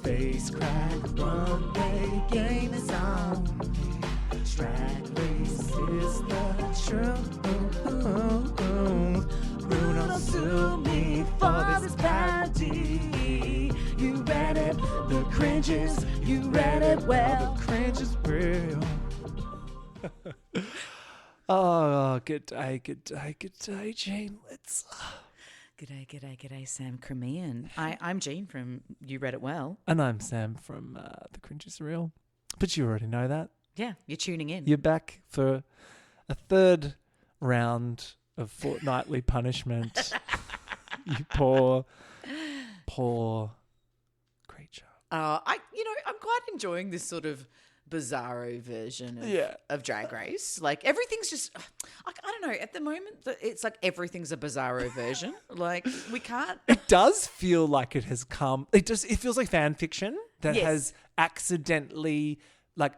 Face crack, runway game is on. Drag race is the truth. Bruno sue me for this parody. You read it, the cringe is, you read it well. The cringe is real. Oh, good day, Jean Lizza. G'day, Sam Crimean. I'm Jean from You Read It Well. And I'm Sam from The Cringe is Real. But you already know that. Yeah, you're tuning in. You're back for a third round of fortnightly punishment. You poor creature. I'm quite enjoying this sort of bizarro version of Drag Race. Like everything's just, I don't know. At the moment, it's like everything's a bizarro version. Like we can't. It does feel like it has come. It feels like fan fiction that has accidentally, like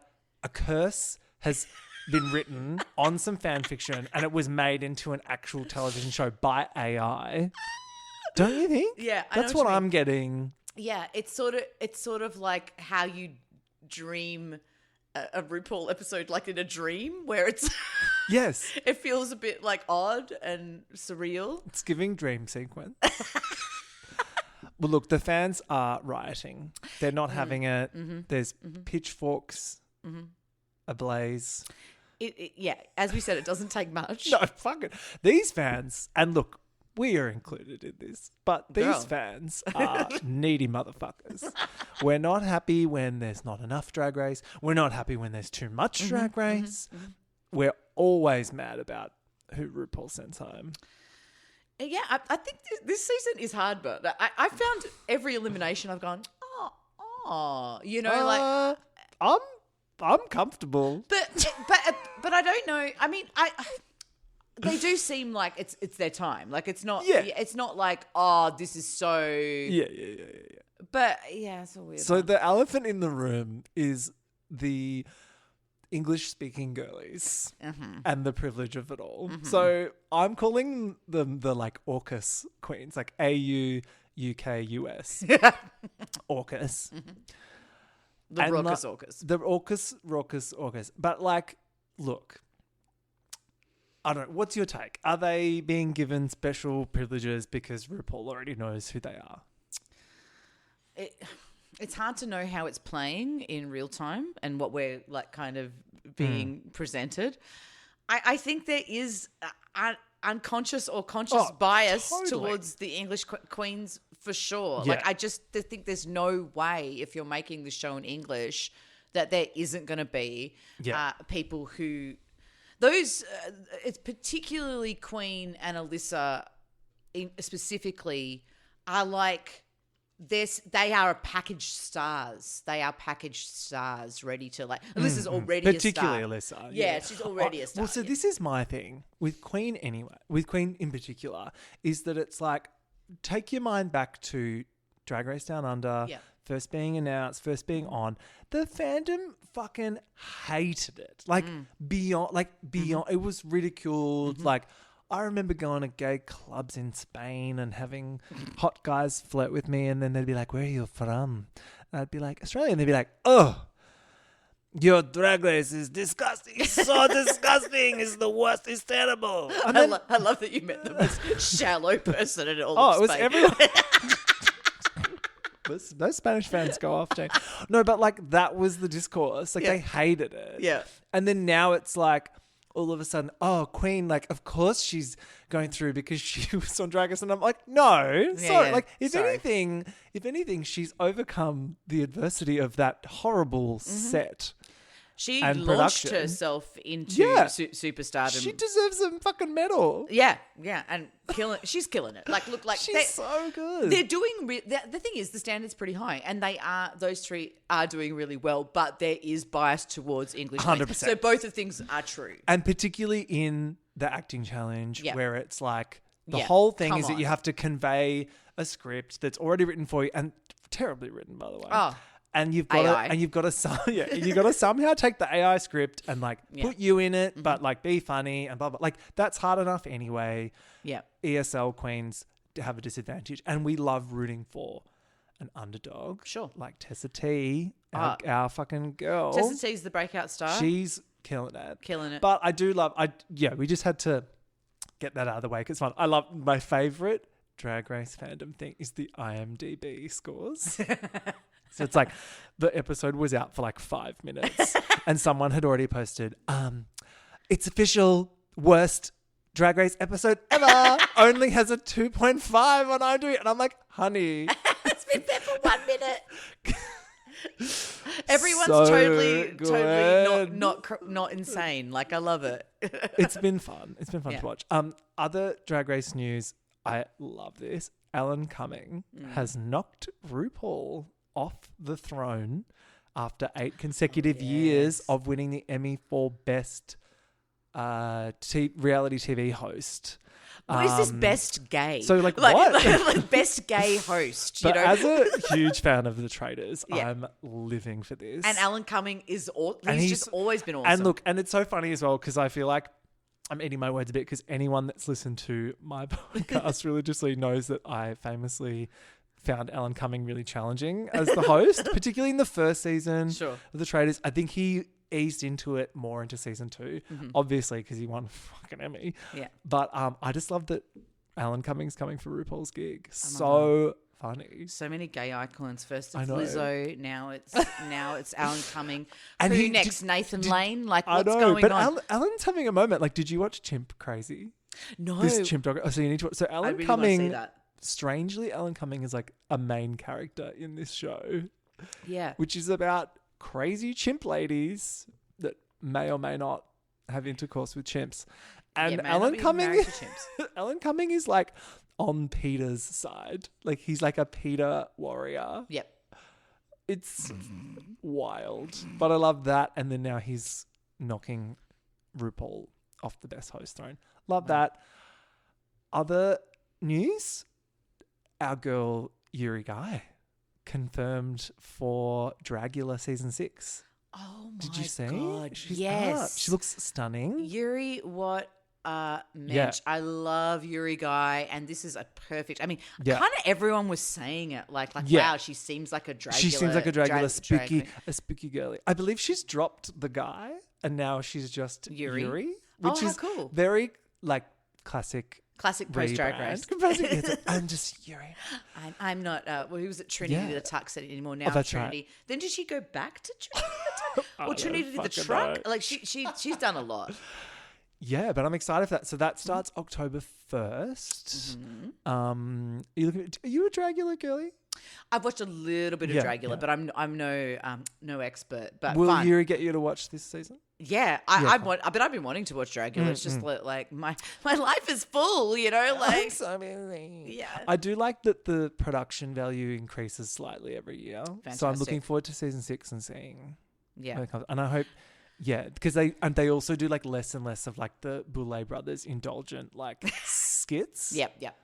a curse has been written on some fan fiction and it was made into an actual television show by AI. Don't you think? Yeah, that's what I'm getting. Yeah, it's sort of like how you dream a RuPaul episode, like in a dream, where it's yes, it feels a bit like odd and surreal. It's giving dream sequence. Well, look, the fans are rioting. They're not having it. Mm-hmm. There's pitchforks ablaze. Yeah, as we said, it doesn't take much. No, fuck it. These fans, and look, we are included in this, but these fans are needy motherfuckers. We're not happy when there's not enough Drag Race. We're not happy when there's too much Drag Race. We're always mad about who RuPaul sends home. Yeah, I think this season is hard, but I found every elimination I've gone, like I'm comfortable, but I don't know. I mean, they do seem like it's their time. Like it's not. Yeah. It's not like this is so. Yeah. But yeah, it's a weird. So one. the elephant in the room is the English-speaking girlies and the privilege of it all. So I'm calling them the like AUKUS queens, like AU, UK, US, AUKUS. The raucous AUKUS. The raucous. But like, look. I don't know. What's your take? Are they being given special privileges because RuPaul already knows who they are? It's hard to know how it's playing in real time and what we're like kind of being presented. I think there is an unconscious or conscious bias towards the English queens for sure. Yeah. Like I just think there's no way if you're making the show in English that there isn't going to be people who... Those, it's particularly Queen and Alyssa specifically are like, they are packaged stars. They are packaged stars ready to like, Alyssa's already a star. Particularly Alyssa. Yeah, she's already a star. Well, so this is my thing with Queen anyway, with Queen in particular, is that it's like, take your mind back to Drag Race Down Under, first being announced, first being on. The fandom fucking hated it. Like beyond, it was ridiculed. Like I remember going to gay clubs in Spain and having hot guys flirt with me, and then they'd be like, "Where are you from?" And I'd be like, "Australia," and they'd be like, "Oh, your Drag Race is disgusting. It's so disgusting. It's the worst. It's terrible." And then, I love that you met the most shallow person in all of Spain. It was everyone. Those Spanish fans go off, Jane. No, but like that was the discourse. Like they hated it. Yeah. And then now it's like all of a sudden, Queen, like of course she's going through because she was on Drag Race, and I'm like, no. Sorry. Like if anything, she's overcome the adversity of that horrible set. She and launched production. herself into superstardom. She deserves a fucking medal. Yeah, and she's killing it. Like, look, like she's so good. They're doing. The thing is, the standard's pretty high, and those three are doing really well. But there is bias towards English. 100%. So both of things are true, and particularly in the acting challenge, where it's like the whole thing is that you have to convey a script that's already written for you, and terribly written, by the way. Oh. And you've got to somehow take the AI script and like put you in it, but like be funny and blah blah. Like that's hard enough anyway. Yeah. ESL queens have a disadvantage, and we love rooting for an underdog. Sure. Like Tessa T, our fucking girl. Tessa T's the breakout star. She's killing it. Killing it. But I do love, we just had to get that out of the way because it's fun. I love my favourite Drag Race fandom thing is the IMDb scores. So it's like the episode was out for like 5 minutes and someone had already posted, it's official, worst Drag Race episode ever. Only has a 2.5 on IMDb. And I'm like, honey. It's been there for 1 minute. Everyone's So totally good. not insane. Like, I love it. It's been fun. It's been fun to watch. Other Drag Race news. I love this. Alan Cumming has knocked RuPaul off the throne after 8 consecutive years of winning the Emmy for Best reality TV host. What is this best gay? So what? Like best gay host, But as a huge fan of the Traitors, I'm living for this. And Alan Cumming is he's just always been awesome. And look, and it's so funny as well because I feel like I'm eating my words a bit because anyone that's listened to my podcast religiously knows that I famously found Alan Cumming really challenging as the host, particularly in the first season of The Traitors. I think he eased into it more into season 2, obviously because he won a fucking Emmy. Yeah. But I just love that Alan Cumming's coming for RuPaul's gig. So funny. So many gay icons. First it's Lizzo, now it's Alan Cumming. And who next? Nathan Lane? Like, what's going on? Alan's having a moment. Like, did you watch Chimp Crazy? No. This Chimp dog. Oh, so you need to watch. So Alan Cumming. Want to see that. Strangely, Alan Cumming is like a main character in this show. Yeah. Which is about crazy chimp ladies that may or may not have intercourse with chimps. And Alan Cumming Alan Cumming is like on Peter's side. Like he's like a Peter warrior. Yep. It's wild. But I love that. And then now he's knocking RuPaul off the best host throne. Love that. Other news? Our girl Yuri Guy confirmed for Dragula season 6. Oh my Did you see? God. She's yes. up. She looks stunning. Yuri, what a mensch. I love Yuri Guy, and this is a perfect. I mean, kind of everyone was saying it. Like, wow, she seems like a Dragula. She seems like a Dragula spooky girly. I believe she's dropped the guy, and now she's just Yuri, which is cool. Very like classic post Drag Race. I'm just Yuri. I'm not. Who was it? Trinity the Tux anymore. Now Trinity. Right. Then did she go back to Trinity the Tux? Or Trinity the Truck? Like she's done a lot. Yeah, but I'm excited for that. So that starts October 1st. Mm-hmm. Are you a Dragula girly? I've watched a little bit of Dragula, but I'm no expert. But will Yuri get you to watch this season? Yeah, I've been wanting to watch Dragula. It's just like my life is full, you know. Like, I'm so busy. Yeah, I do like that the production value increases slightly every year. Fantastic. So I'm looking forward to season 6 and seeing. Yeah, and I hope. Yeah, because they also do like less and less of like the Boulet brothers indulgent like skits. Yep.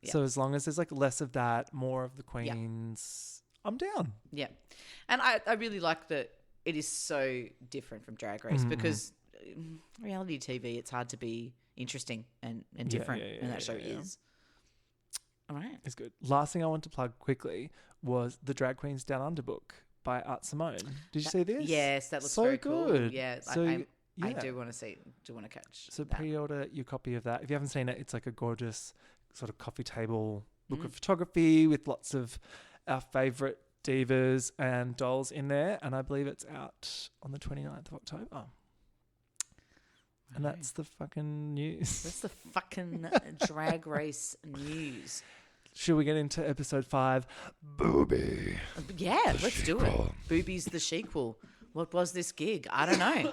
So as long as there's like less of that, more of the queens, I'm down. Yeah, and I really like that it is so different from Drag Race because reality TV, it's hard to be interesting and different, and that show is. All right, it's good. Last thing I want to plug quickly was the Drag Queens Down Under book by Art Simone. Did you see this? Yes, that looks so very good. Cool. Yeah, so I do want to see. Do want to catch. So pre-order your copy of that. If you haven't seen it, it's like a gorgeous sort of coffee table look of photography with lots of our favourite divas and dolls in there. And I believe it's out on the 29th of October. Oh. And that's the fucking news. That's the fucking Drag Race news. Should we get into episode 5? Booby. Yeah, let's do it. Booby's the sequel. What was this gig? I don't know.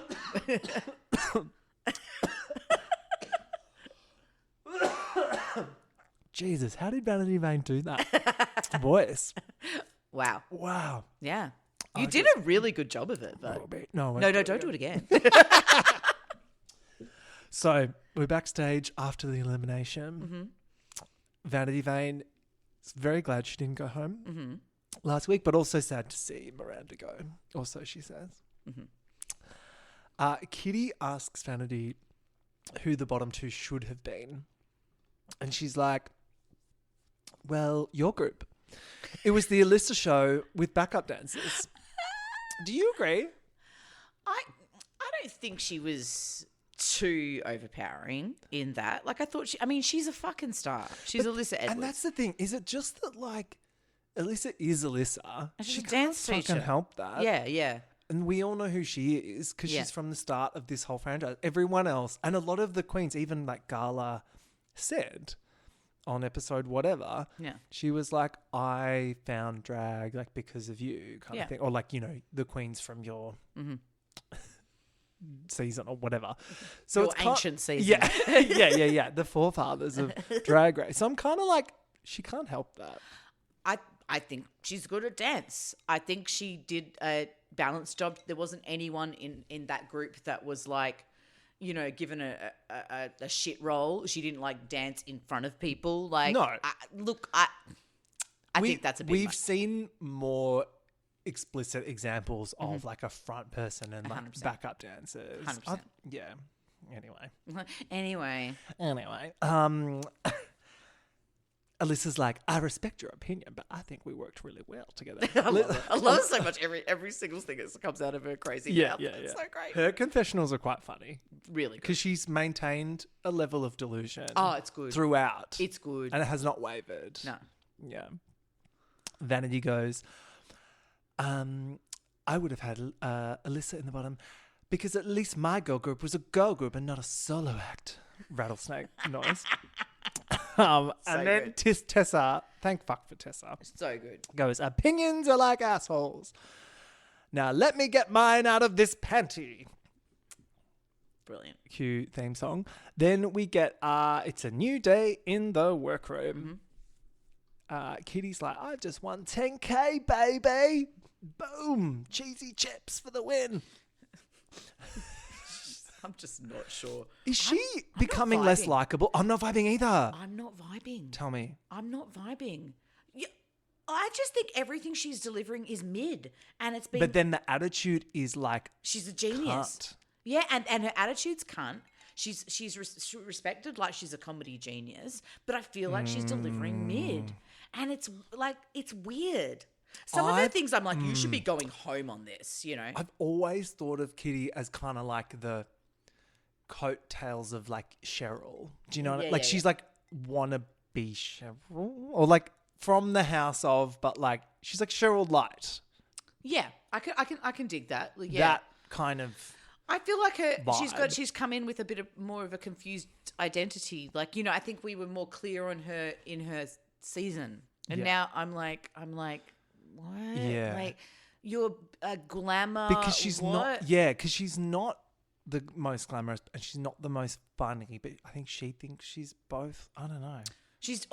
Jesus, how did Vanity Vane do that? Voice. Wow. Yeah. You did a really good job of it, though. No, don't do it again. So, we're backstage after the elimination. Mm-hmm. Vanity Vane is very glad she didn't go home last week, but also sad to see Miranda go. Or so she says. Mm-hmm. Kitty asks Vanity who the bottom 2 should have been. And she's like, well, your group. It was the Alyssa show with backup dancers. Do you agree? I don't think she was too overpowering in that. Like, I thought she's a fucking star. She's Alyssa Edwards. And that's the thing. Is it just that, like, Alyssa is Alyssa? And she's she a dance can't teacher. fucking help that. Yeah. And we all know who she is because she's from the start of this whole franchise. Everyone else, and a lot of the queens, even like Gala said on episode whatever, she was like, I found drag like because of you kind of thing. Or like, you know, the queens from your season or whatever. So your it's ancient season. Yeah. The forefathers of Drag Race. So I'm kind of like, she can't help that. I think she's good at dance. I think she did a balanced job. There wasn't anyone in that group that was like, you know, given a shit role. She didn't like dance in front of people. Like, no. I think that's a bit We've much. seen more explicit examples of like a front person and like 100%. backup dancers. 100%. Yeah. Anyway. Alyssa's like, I respect your opinion, but I think we worked really well together. I love it. I love so much every single thing that comes out of her crazy mouth. It's so great. Her confessionals are quite funny. Really good. Because she's maintained a level of delusion. Oh, it's good. Throughout. It's good. And it has not wavered. No. Yeah. Vanity goes, I would have had Alyssa in the bottom because at least my girl group was a girl group and not a solo act. Rattlesnake noise. And then Tessa, thank fuck for Tessa. So good. Goes, opinions are like assholes. Now let me get mine out of this panty. Brilliant. Cue theme song. Then we get, it's a new day in the workroom. Kitty's like, I just won 10K, baby. Boom. Cheesy chips for the win. I'm just not sure. Is she becoming less likable? I'm not vibing either. I'm not vibing. Tell me. I'm not vibing. Yeah, I just think everything she's delivering is mid. And it's been... But then the attitude is like... She's a genius. Cunt. Yeah, and her attitude's cunt. She's respected like she's a comedy genius. But I feel like she's delivering mid. And it's like, it's weird. Some of her things I'm like, you should be going home on this, you know? I've always thought of Kitty as kind of like the coattails of like Cheryl. Do you know what I mean? Like she's like wanna be Cheryl or like from the house of, but like she's like Cheryl Light. Yeah, I can dig that. Yeah. That kind of I feel like vibe. she's come in with a bit of more of a confused identity. Like, you know, I think we were more clear on her in her season. And now I'm like, what? Yeah. Like, you're a glamour. Because she's because she's not the most glamorous and she's not the most funny, but I think she thinks she's both. I don't know. She's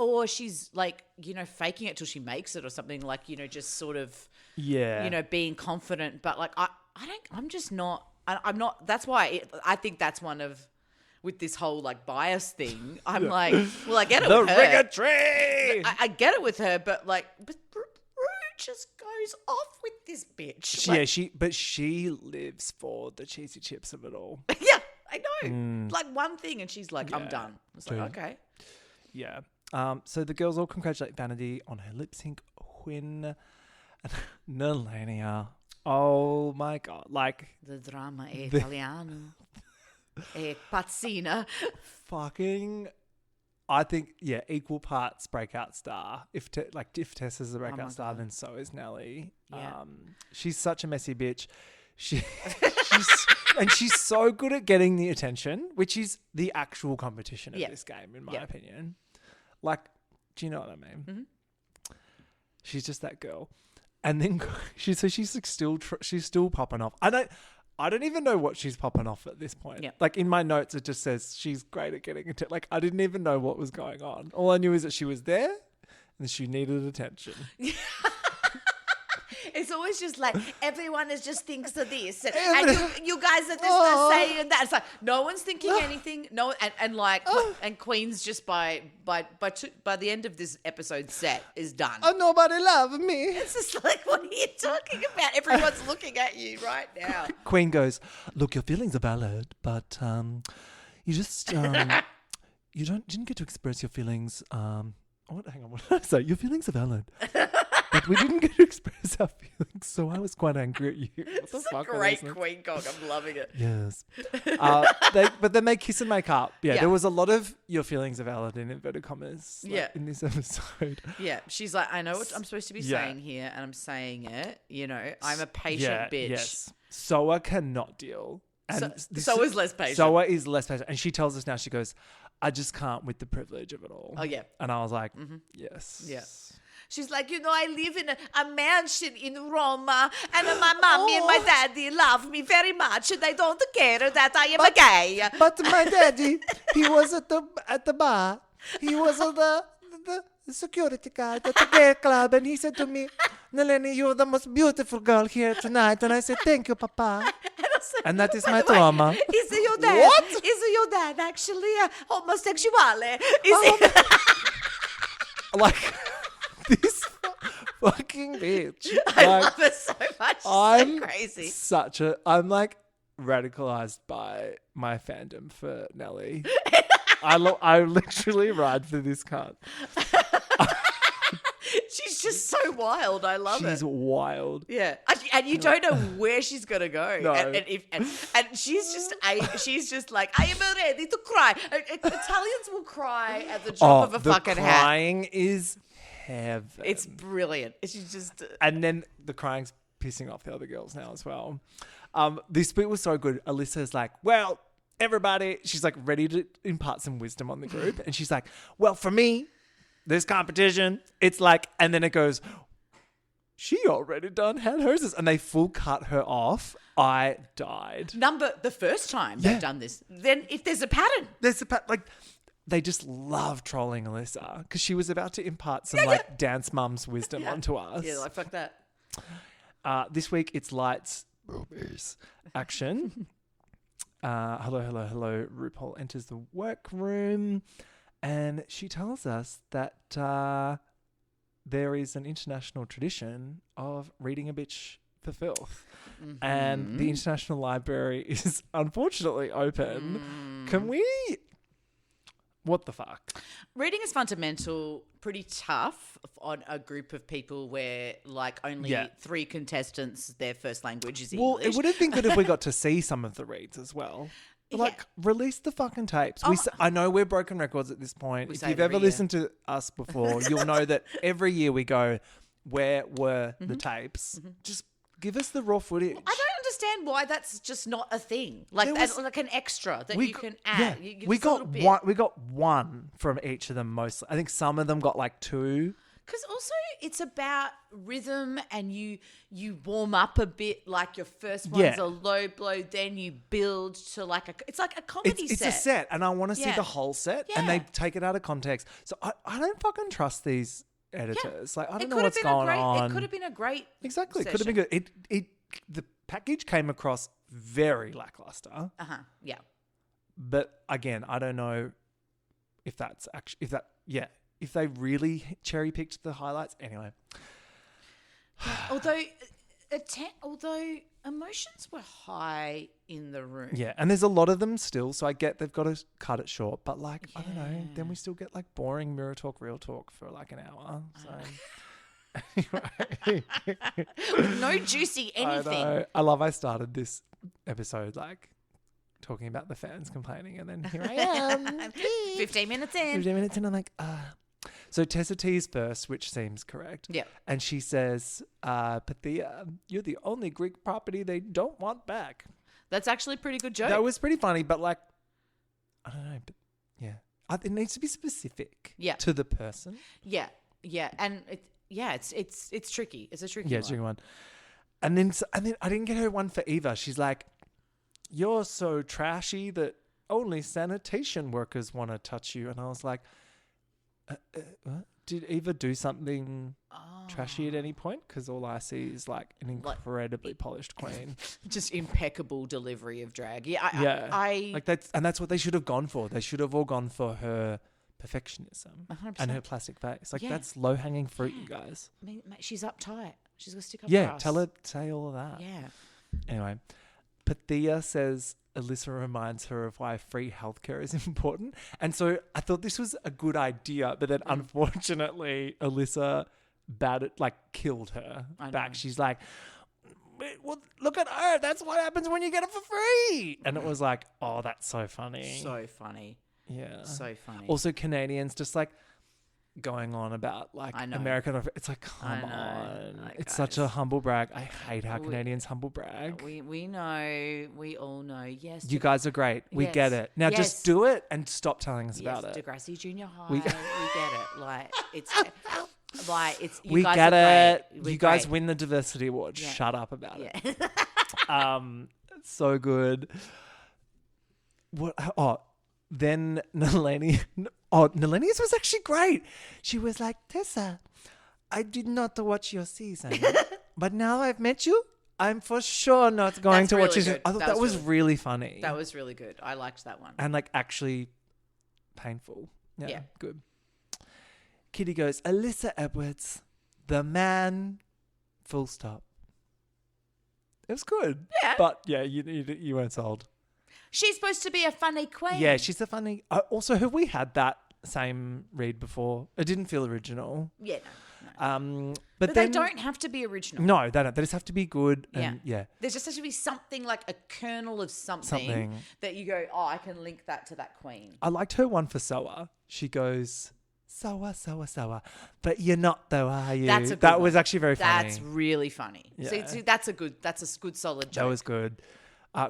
like, you know, faking it till she makes it or something, like, you know, just sort of, you know, being confident. But like, I'm that's why I think that's one of, with this whole like bias thing, I'm like, well, I get it with her. The rigatry! I get it with her, but like, just goes off with this bitch. Like, she lives for the cheesy chips of it all. Yeah, I know. Like one thing, and she's like, I'm done. It's like, okay. Yeah. So the girls all congratulate Vanity on her lip sync win. Nelania. Oh my God. Like the drama è italiano. È pazzina. Fucking I think, equal parts breakout star. If Tessa's the breakout star, then so is Nelly. Yeah. She's such a messy bitch. She's so good at getting the attention, which is the actual competition of this game, in my opinion. Like, do you know what I mean? Mm-hmm. She's just that girl. And then she's like she's still popping off. I don't even know what she's popping off at this point. Yeah. Like in my notes, it just says she's great at getting attention. Like I didn't even know what was going on. All I knew is that she was there and she needed attention. It's always just like everyone just thinks of this, and you guys are just saying that. It's like no one's thinking anything. No, and Queen's just by the end of this episode set is done. Oh, nobody love me. It's just like, what are you talking about? Everyone's looking at you right now. Queen goes, look, your feelings are valid, but you just you didn't get to express your feelings. Hang on, what did I say? Your feelings are valid. we didn't get to express our feelings, so I was quite angry at you. What the It's a fuck, great Alyssa? queen cock. I'm loving it. Yes. But then they kiss and make up. Yeah, there was a lot of your feelings are valid in inverted commas in this episode. Yeah, she's like, I know what I'm supposed to be saying here, and I'm saying it. You know, I'm a patient bitch. Yes. Soa cannot deal. And Soa is less patient. Soa is less patient. And she tells us now, she goes, I just can't with the privilege of it all. Oh, yeah. And I was like, yes. Yeah. She's like, you know, I live in a mansion in Roma, and my mommy and my daddy love me very much, and they don't care that I am a gay. But my daddy, he was at the bar. He was the security guard at the gay club, and he said to me, Nalini, you're the most beautiful girl here tonight. And I said, thank you, Papa. And that is my trauma. Is your dad? What? Is your dad actually homosexual? Is Like, this fucking bitch. I love it so much. I'm so crazy. I'm like radicalized by my fandom for Nelly. I literally ride for this cunt. She's just so wild. I love it. She's wild. Yeah, and you don't know where she's gonna go. No. And she's just like, I am ready to cry. Italians will cry at the drop of a fucking hat. The crying is heaven. It's brilliant. She's just and then the crying's pissing off the other girls now as well. This bit was so good. Alyssa's like, well, everybody, she's like ready to impart some wisdom on the group, and she's like, well, for me, this competition, it's like, and then it goes, she already had hers, and they full cut her off. I died. the first time they've done this. Then if there's a pattern. Like, they just love trolling Alyssa because she was about to impart some dance mum's wisdom onto us. Yeah, like fuck that. This week it's lights, boobies, action. Hello. RuPaul enters the workroom. And she tells us that there is an international tradition of reading a bitch for filth. Mm-hmm. And the International Library is unfortunately open. Can we... What the fuck? Reading is fundamental, pretty tough on a group of people where like only 3 contestants, their first language is English. Well, it would have been good if we got to see some of the reads as well. Like, release the fucking tapes. I know we're broken records at this point. If you've ever listened to us before, you'll know that every year we go, where were the tapes? Just give us the raw footage. I don't understand why that's just not a thing. Like like an extra that you can add. Yeah. We got one from each of them mostly. I think some of them got like 2. Because also it's about rhythm, and you warm up a bit. Like your first one's a low blow, then you build to like it's like a comedy set. It's a set, and I want to see the whole set, and they take it out of context. So I don't fucking trust these editors. Like, I don't know what's going on. It could have been a great exactly. session. It could have been good. The package came across very lackluster. Yeah. But again, I don't know if that's actually if they really cherry picked the highlights. Anyway, although emotions were high in the room. Yeah, and there's a lot of them still, so I get they've got to cut it short. But like, I don't know, then we still get like boring mirror talk, real talk for like an hour. So with no juicy anything. I started this episode like talking about the fans complaining, and then here I am. 15 minutes in. 15 minutes in, I'm like, So Tessa T's first, which seems correct. Yeah. And she says, Pathia, you're the only Greek property they don't want back. That's actually a pretty good joke. That was pretty funny, but like, I don't know. But yeah. It needs to be specific to the person. Yeah. Yeah. And it's tricky. It's a tricky one. Yeah, it's a tricky one. And then I didn't get her one for Eva. She's like, you're so trashy that only sanitation workers want to touch you. And I was like, what? Did Eva do something trashy at any point? Because all I see is like an incredibly polished queen. Just impeccable delivery of drag. That's what they should have gone for. They should have all gone for her perfectionism 100%. And her plastic face. Like that's low hanging fruit, you guys. I mean, she's uptight. She's gonna stick up. Yeah, tell her, say all of that. Yeah. Anyway, Pathia says Alyssa reminds her of why free healthcare is important. And so I thought this was a good idea, but then unfortunately Alyssa killed her I back. know. She's like, well, look at her. That's what happens when you get it for free. And it was like, oh, that's so funny. So funny. Yeah. So funny. Also, Canadians just like going on about like American. It's like, come on. Like, it's guys. such a humble brag. I hate how Canadians humble brag. We know. We all know. Yes. You guys are great. We get it. Now just do it and stop telling us about it. Degrassi Junior High. We get it. Like it's we guys get it. We're you guys great. win the diversity award. Yeah. Shut up about it. So good. What? Oh, then Nalani's was actually great. She was like, Tessa, I did not watch your season, but now I've met you, I'm for sure not going to watch it. I thought that was really funny. That was really good. I liked that one. And like actually painful. Yeah. Good. Kitty goes, Alyssa Edwards, the man, full stop. It was good. Yeah. But yeah, you weren't sold. She's supposed to be a funny queen. Yeah, she's a funny... also, have we had that same read before? It didn't feel original. Yeah, no. But they don't have to be original. No, they don't. They just have to be good. And, There just has to be something like a kernel of something that you go, oh, I can link that to that queen. I liked her one for Soa. She goes... Soa, but you're not though, are you? That was actually very funny. That's really funny. Yeah. See, that's a good solid joke. That was good.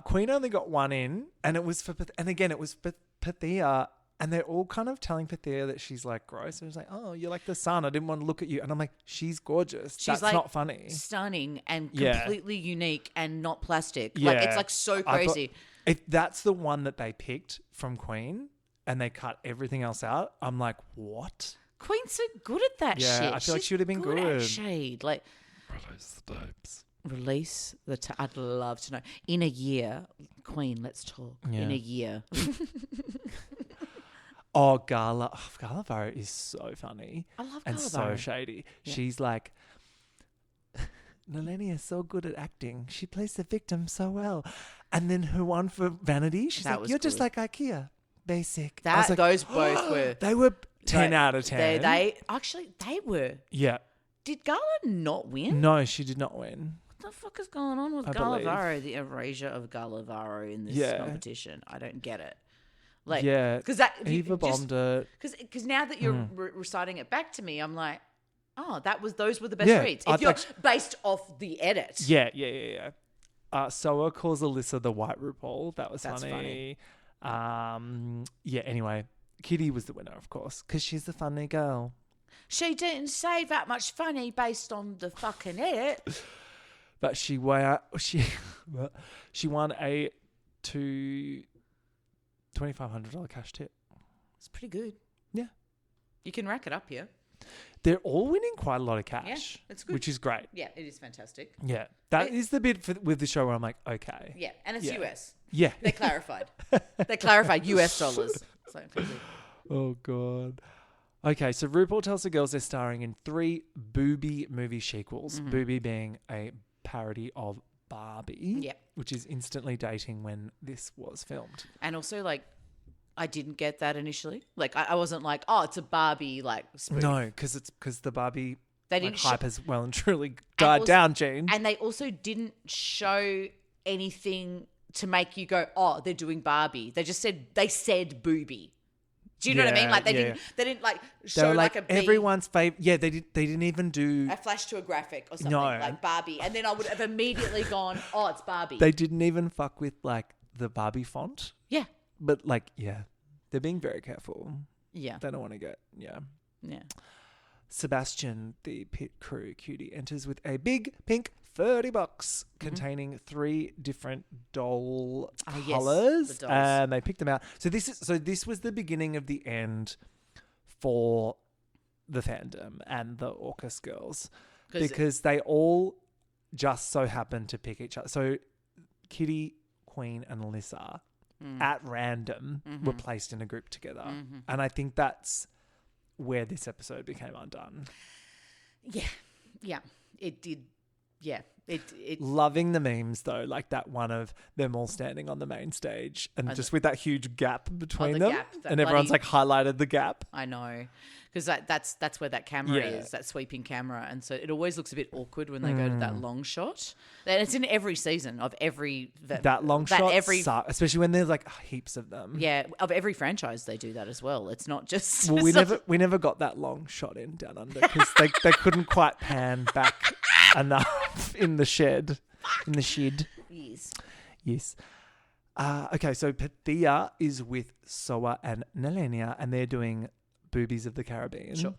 Queen only got one in, and it was Pythia, and they're all kind of telling Pythia that she's like gross. And it's like, oh, you're like the sun. I didn't want to look at you, and I'm like, she's gorgeous. That's like not funny. Stunning and completely unique and not plastic. Yeah. Like it's like so crazy. If that's the one that they picked from Queen, and they cut everything else out, I'm like, what? Queen's so good at that shit. Yeah, I feel like she would have been good. At shade. Like, release the tapes. Release the I'd love to know. In a year, Queen, let's talk. Yeah. In a year. Gala Varro is so funny. I love Gala and so shady. Yeah. She's like, Nalani is so good at acting. She plays the victim so well. And then her one for Vanity, she's like, you're just like IKEA. Basic. Those both were. They were 10 out of 10. They were. Yeah. Did Gala not win? No, she did not win. What the fuck is going on with Gala Varro? The erasure of Gala Varro in this competition. I don't get it. Like, because Eva bombed it. Because now that you're reciting it back to me, I'm like, oh, those were the best reads. If you're based off the edit. Yeah. Soa calls Alyssa the white RuPaul. That's funny. Anyway, Kitty was the winner, of course, because she's the funny girl. She didn't say that much funny based on the fucking edit. But she won a $2,500 cash tip. It's pretty good. Yeah. You can rack it up here. They're all winning quite a lot of cash. Yeah, it's good. Which is great. Yeah, it is fantastic. Yeah. That is the bit with the show where I'm like, okay. Yeah, and it's US. Yeah. They clarified. US dollars. So oh, God. Okay, so RuPaul tells the girls they're starring in 3 booby movie sequels. Mm-hmm. Booby being a parody of Barbie, which is instantly dating when this was filmed. And also, like, I didn't get that initially. Like, I wasn't like, oh, it's a Barbie, like, spoof. No, because the Barbie hype has well and truly died down, Gene. And they also didn't show anything to make you go, oh, they're doing Barbie. They said booby. Do you know what I mean? Like, they didn't like show like a beat. Everyone's favorite. Yeah, they didn't even do a flash to a graphic or something like Barbie. And then I would have immediately gone, oh, it's Barbie. They didn't even fuck with like the Barbie font. Yeah. But like, they're being very careful. Yeah. They don't want to get, Yeah. Sebastian, the pit crew cutie, enters with a big pink 30 box containing 3 different doll colors. Yes, the dolls. And they picked them out. So this was the beginning of the end for the fandom and the Orcus girls because they all just so happened to pick each other. So Kitty, Queen, and Lizza at random were placed in a group together. Mm-hmm. And I think that's where this episode became undone. Yeah. It did. Yeah. It Loving the memes though, like that one of them all standing on the main stage and just with that huge gap between them, and everyone's like highlighted the gap. I know, because that's where that camera is, that sweeping camera, and so it always looks a bit awkward when they go to that long shot. And it's in every season of every that long shot, especially when there's like heaps of them. Yeah, of every franchise they do that as well. It's not just we never got that long shot in Down Under because they couldn't quite pan back enough in the shed. Yes. Okay, so Pathia is with Soa and Nelenia, and they're doing Boobies of the Caribbean. Sure.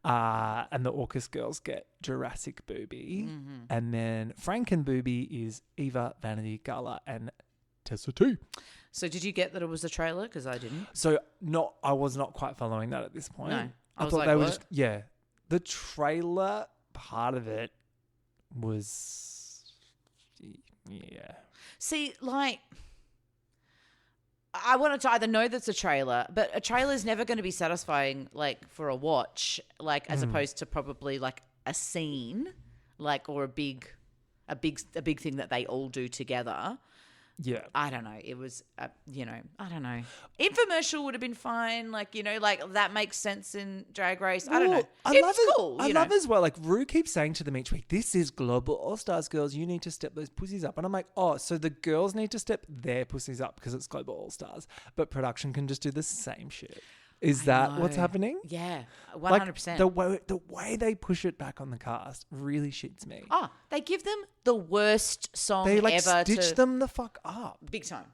And the Orcus girls get Jurassic Booby. Mm-hmm. And then Franken Booby is Eva, Vanity, Gala, and Tessa T. So did you get that it was a trailer? Because I didn't. So I was not quite following that at this point. No. I thought they were just, the trailer part of it was, See, like, I wanted to either know that's a trailer, but a trailer is never going to be satisfying, like, for a watch, like, as opposed to probably like a scene, like, or a big thing that they all do together. Yeah. I don't know. It was, I don't know. Infomercial would have been fine. Like, like that makes sense in Drag Race. I don't know. It's cool. I love as well. Like, Rue keeps saying to them each week, this is Global All-Stars, girls. You need to step those pussies up. And I'm like, oh, so the girls need to step their pussies up because it's Global All-Stars. But production can just do the same shit. Is that what's happening? Yeah, 100%. Like, the way they push it back on the cast really shits me. Oh, they give them the worst song ever. They stitch them the fuck up. Big time.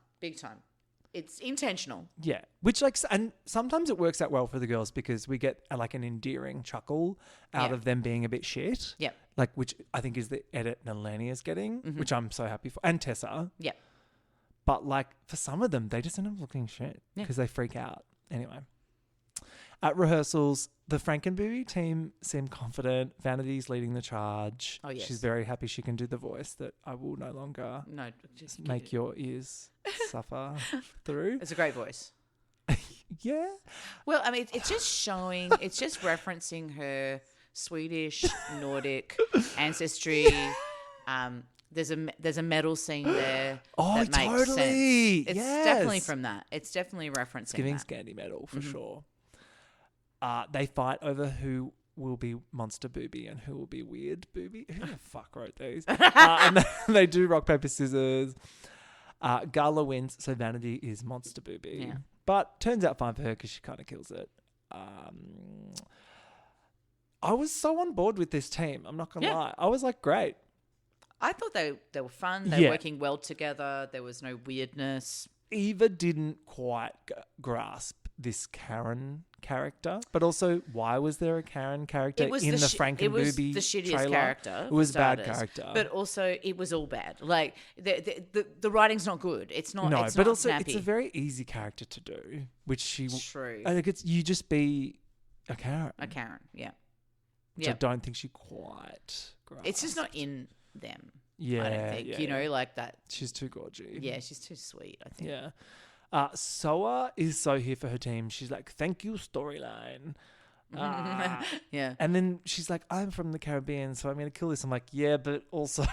It's intentional. Yeah, which and sometimes it works out well for the girls because we get like an endearing chuckle out of them being a bit shit. Yeah. Like, which I think is the edit Nelenia is getting, which I'm so happy for. And Tessa. Yeah. But like for some of them, they just end up looking shit because they freak out. Anyway. At rehearsals, the Frankenbooby team seem confident. Vanity's leading the charge. Oh, yes. She's very happy she can do the voice that I will no longer make your ears suffer through. It's a great voice. Yeah. Well, I mean, it's just referencing her Swedish, Nordic ancestry. There's a metal scene there that makes sense. It's definitely from that. It's definitely referencing it's giving that. Scandi metal for sure. They fight over who will be Monster Booby and who will be Weird Booby. Who the fuck wrote these? And they do rock, paper, scissors. Gala wins, so Vanity is Monster Booby. Yeah. But turns out fine for her because she kind of kills it. I was so on board with this team. I'm not going to lie. I was like, great. I thought they were fun. They were working well together. There was no weirdness. Eva didn't quite grasp this Karen character, but also why was there a Karen character in the Frankenbooby It was the shittiest trailer? character. It was a bad character, but also it was all bad. Like the writing's not good. It's not. No, it's but not also snappy. it's a very easy character to do, which she. True. I think you just be a Karen. A Karen, yeah. Which I don't think she quite grasped. It's just not in them. Yeah, I don't think like that. She's too gorgy. Yeah, she's too sweet. I think. Yeah. Soa is so here for her team. She's like, thank you, storyline. Yeah. And then she's like, I'm from the Caribbean, so I'm going to kill this. I'm like, yeah, but also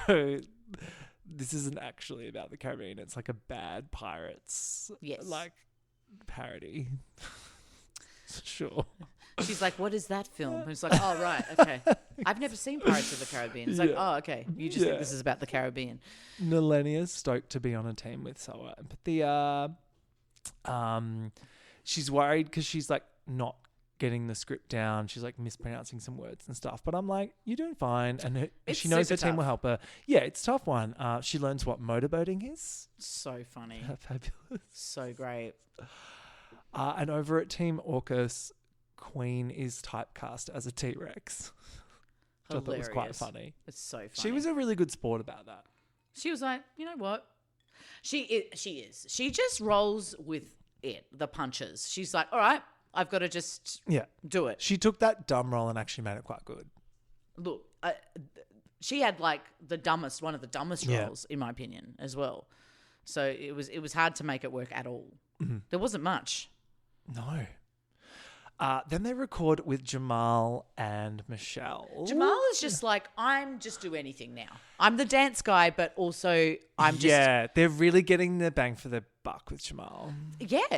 this isn't actually about the Caribbean. It's like a bad pirates like parody. Sure. She's like, what is that film? And it's like, oh, right, okay. I've never seen Pirates of the Caribbean. It's like, oh, okay. You just think this is about the Caribbean. Nelenia's stoked to be on a team with Soa and Pathia. She's worried because she's like not getting the script down. She's like mispronouncing some words and stuff. But I'm like, you're doing fine. And she knows her team will help her. Yeah, it's a tough one. She learns what motorboating is. So funny. Fabulous. So great. And over at Team Orcus, Queen is typecast as a T-Rex. Which I thought was quite funny. It's so funny. She was a really good sport about that. She was like, you know what? She is. She just rolls with it, the punches. She's like, all right, I've got to just do it. She took that dumb role and actually made it quite good. Look, she had like one of the dumbest roles in my opinion as well. So it was hard to make it work at all. Mm-hmm. There wasn't much. No. Then they record with Jamal and Michelle. Jamal is just like, I'm just do anything now. I'm the dance guy, but also I'm just... Yeah, they're really getting their bang for their buck with Jamal. Yeah,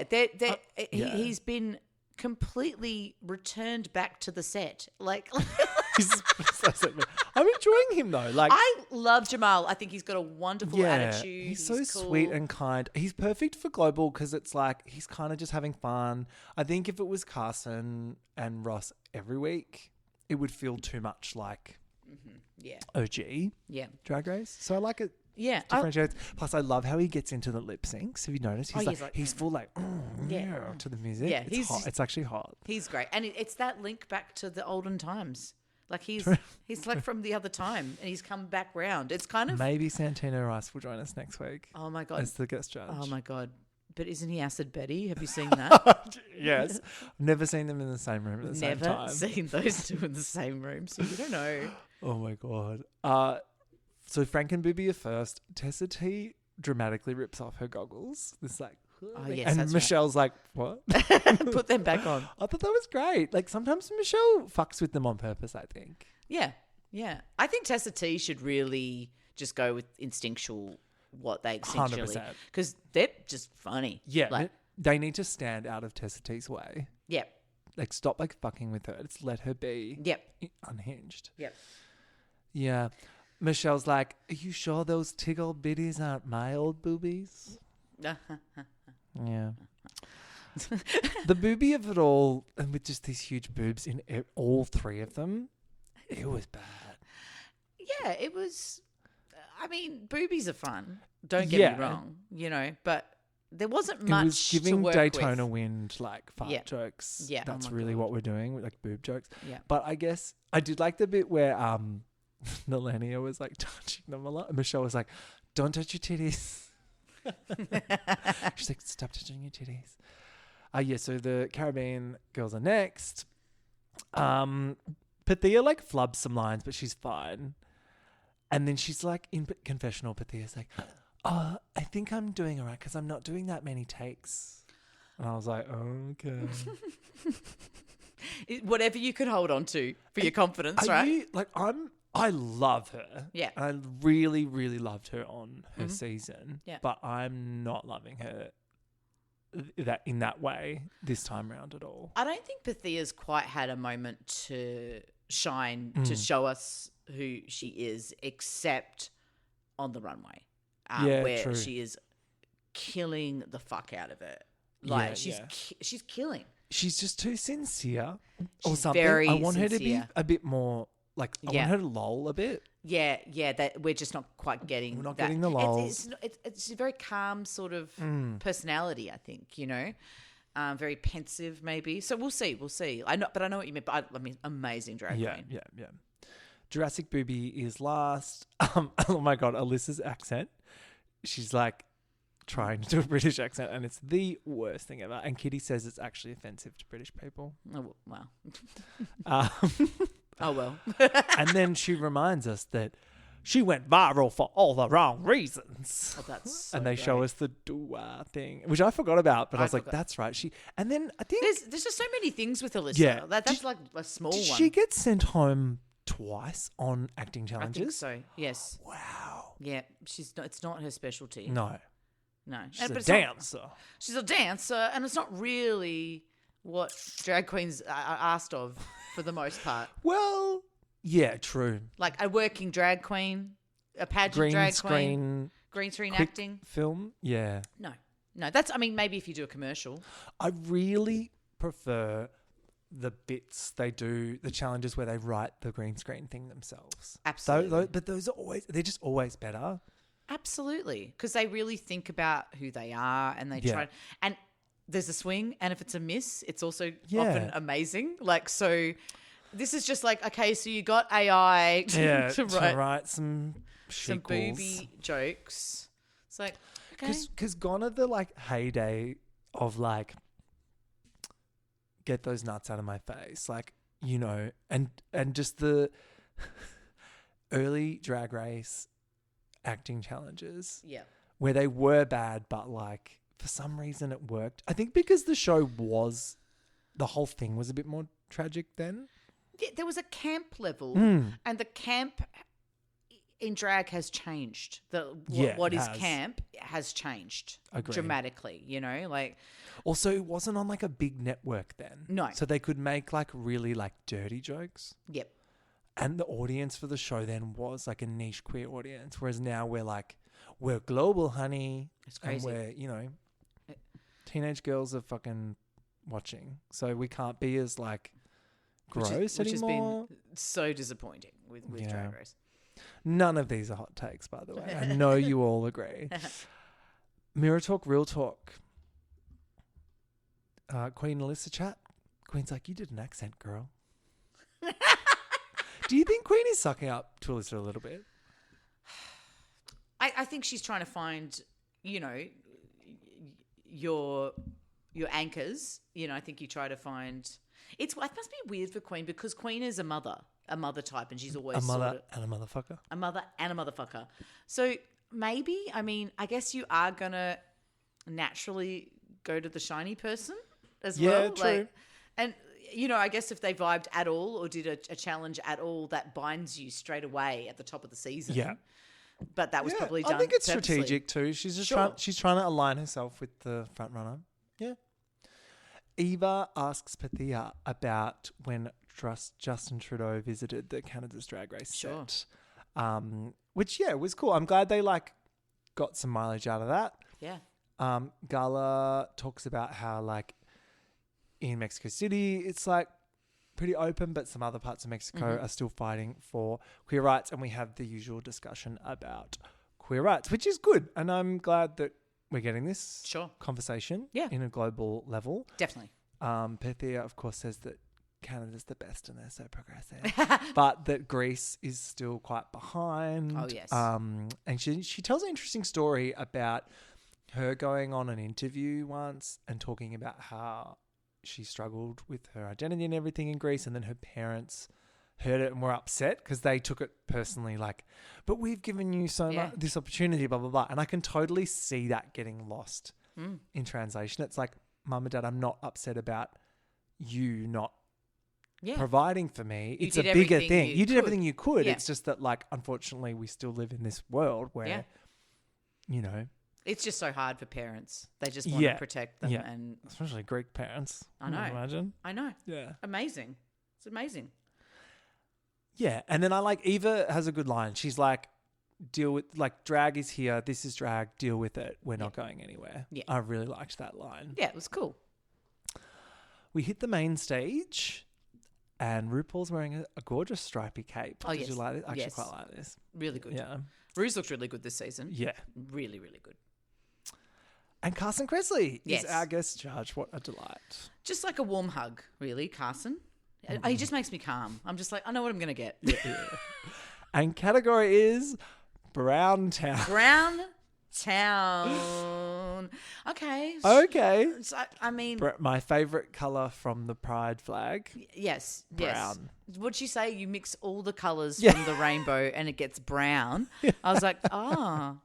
he's been completely returned back to the set. Like... I'm enjoying him though. Like, I love Jamal. I think he's got a wonderful attitude. He's so cool. sweet and kind. He's perfect for Global because it's like he's kind of just having fun. I think if it was Carson and Ross every week, it would feel too much like OG Drag Race. So I like it. Yeah. Differentiates. Plus, I love how he gets into the lip syncs. Have you noticed? He's full like, to the music. Yeah, it's hot. It's actually hot. He's great. And it's that link back to the olden times. Like he's like from the other time and he's come back round. It's kind of... Maybe Santino Rice will join us next week. Oh my God. As the guest judge. Oh my God. But isn't he Acid Betty? Have you seen that? Yes. Never seen them in the same room at the same time. Never seen those two in the same room, so you don't know. Oh my God. So Frank and Booby are first. Tessa T dramatically rips off her goggles. This like... Oh, yes, and Michelle's like, what? Put them back on. I thought that was great. Like sometimes Michelle fucks with them on purpose, I think. Yeah. Yeah. I think Tessa T should really just go with instinctual what they essentially... 100%. Because they're just funny. Yeah. Like, they need to stand out of Tessa T's way. Yep. Like stop like fucking with her. Just let her be unhinged. Yep. Yeah. Michelle's like, are you sure those tiggle bitties aren't my old boobies? Yeah. The booby of it all, and with just these huge boobs in all three of them, it was bad. Yeah, it was... I mean, boobies are fun. Don't get me wrong, but there wasn't much. It was giving to work Daytona with. Wind like fart jokes. Yeah, that's really what we're doing with like boob jokes. Yeah, but I guess I did like the bit where Nelania was like touching them a lot. And Michelle was like, "Don't touch your titties." She's like, "Stop touching your titties." So the Caribbean girls are next. Pathia like flubs some lines, but she's fine. And then she's like in confessional. Pathia's like, "Oh, I think I'm doing all right because I'm not doing that many takes." And I was like, "Okay." Whatever you could hold on to for your confidence, right? I love her. Yeah. I really, really loved her on her season. Yeah. But I'm not loving her in that way this time round at all. I don't think Pathia's quite had a moment to shine to show us who she is, except on the runway, where true. she is killing the fuck out of it. Like she's killing. She's just too sincere, or She's something. very I want her to sincere. be a bit more like. I want her to lol a bit. Yeah. That we're just not quite getting. We're not that. getting the lols. It's a very calm sort of personality. I think very pensive maybe. So we'll see. I know what you mean. But I mean, amazing drag queen. Yeah. Jurassic Booby is last. Oh my God, Alyssa's accent. She's like trying to do a British accent and it's the worst thing ever. And Kitty says it's actually offensive to British people. Oh, wow. Oh, well. And then she reminds us that she went viral for all the wrong reasons. Oh, that's so and they great. show us the dua thing, which I forgot about, but I was like, that's right. And then I think... There's just so many things with Alyssa. Yeah. That's like a small one. Did she get sent home twice on acting challenges? I think so, yes. Wow. Yeah, it's not her specialty. No. She's a dancer. She's a dancer, and it's not really what drag queens are asked of for the most part. Well, yeah, true. Like a working drag queen, a pageant drag queen, green screen acting. Film, yeah. No, that's, I mean, maybe if you do a commercial. I really prefer the bits they do, the challenges where they write the green screen thing themselves. Absolutely. But they're just always better. Absolutely, because they really think about who they are and they try. And there's a swing, and if it's a miss, it's also often amazing. Like, so this is just like, okay, so you got AI to write some booby jokes. It's like, okay. Because gone are the like heyday of like, get those nuts out of my face. Like, and just the early Drag Race acting challenges where they were bad, but like for some reason it worked. I think because the show was the whole thing was a bit more tragic then. Yeah, there was a camp level, and the camp in drag has changed. What is camp has changed dramatically, you know, like. Also, it wasn't on like a big network then. No. So they could make like really like dirty jokes. Yep. And the audience for the show then was like a niche queer audience, whereas now we're global, honey. It's crazy. And we're, you know, teenage girls are fucking watching. So we can't be as like gross anymore. Which has been so disappointing with Drag Race. None of these are hot takes, by the way. I know you all agree. Mirror Talk, Real Talk. Queen Alyssa chat. Queen's like, you did an accent, girl. Do you think Queen is sucking up to Alyssa a little bit? I think she's trying to find, you know, your anchors. You know, I think you try to find. It must be weird for Queen because Queen is a mother type, and she's always a mother and a motherfucker. A mother and a motherfucker. So maybe, I mean, I guess you are gonna naturally go to the shiny person as well. Yeah, true. And you know, I guess if they vibed at all or did a challenge at all, that binds you straight away at the top of the season. Yeah. But that was probably done. I think it's purposely. strategic too. She's just trying to align herself with the front runner. Yeah. Eva asks Pathia about when Justin Trudeau visited the Canada's Drag Race set. Which was cool. I'm glad they like got some mileage out of that. Yeah. Gala talks about how like in Mexico City it's like pretty open, but some other parts of Mexico are still fighting for queer rights, and we have the usual discussion about queer rights, which is good, and I'm glad that we're getting this conversation in a global level. Definitely. Pathia, of course, says that Canada's the best and they're so progressive, but that Greece is still quite behind. Oh, yes. And she tells an interesting story about her going on an interview once and talking about how she struggled with her identity and everything in Greece, and then her parents heard it and were upset because they took it personally, like, but we've given you so much this opportunity, blah, blah, blah. And I can totally see that getting lost in translation. It's like, Mum and Dad, I'm not upset about you not providing for me. It's a bigger thing. You did everything you could. It's just that, like, unfortunately, we still live in this world where, you know. It's just so hard for parents. They just want to protect them. And especially Greek parents. I know. Imagine. I know. Yeah. Amazing. It's amazing. Yeah. And then I like, Eva has a good line. She's like, deal with, like, drag is here. This is drag. Deal with it. We're not going anywhere. Yeah. I really liked that line. Yeah, it was cool. We hit the main stage and RuPaul's wearing a gorgeous stripy cape. Did you like it? I actually quite like this. Really good. Yeah. Ru's looked really good this season. Yeah. Really, really good. And Carson Kressley is our guest judge. What a delight. Just like a warm hug, really, Carson. He just makes me calm. I'm just like, I know what I'm going to get. And category is Brown Town. Brown Town. Okay. So, I mean, my favorite color from the pride flag. Yes. Brown. Yes. What'd she say? You mix all the colors from the rainbow and it gets brown. I was like,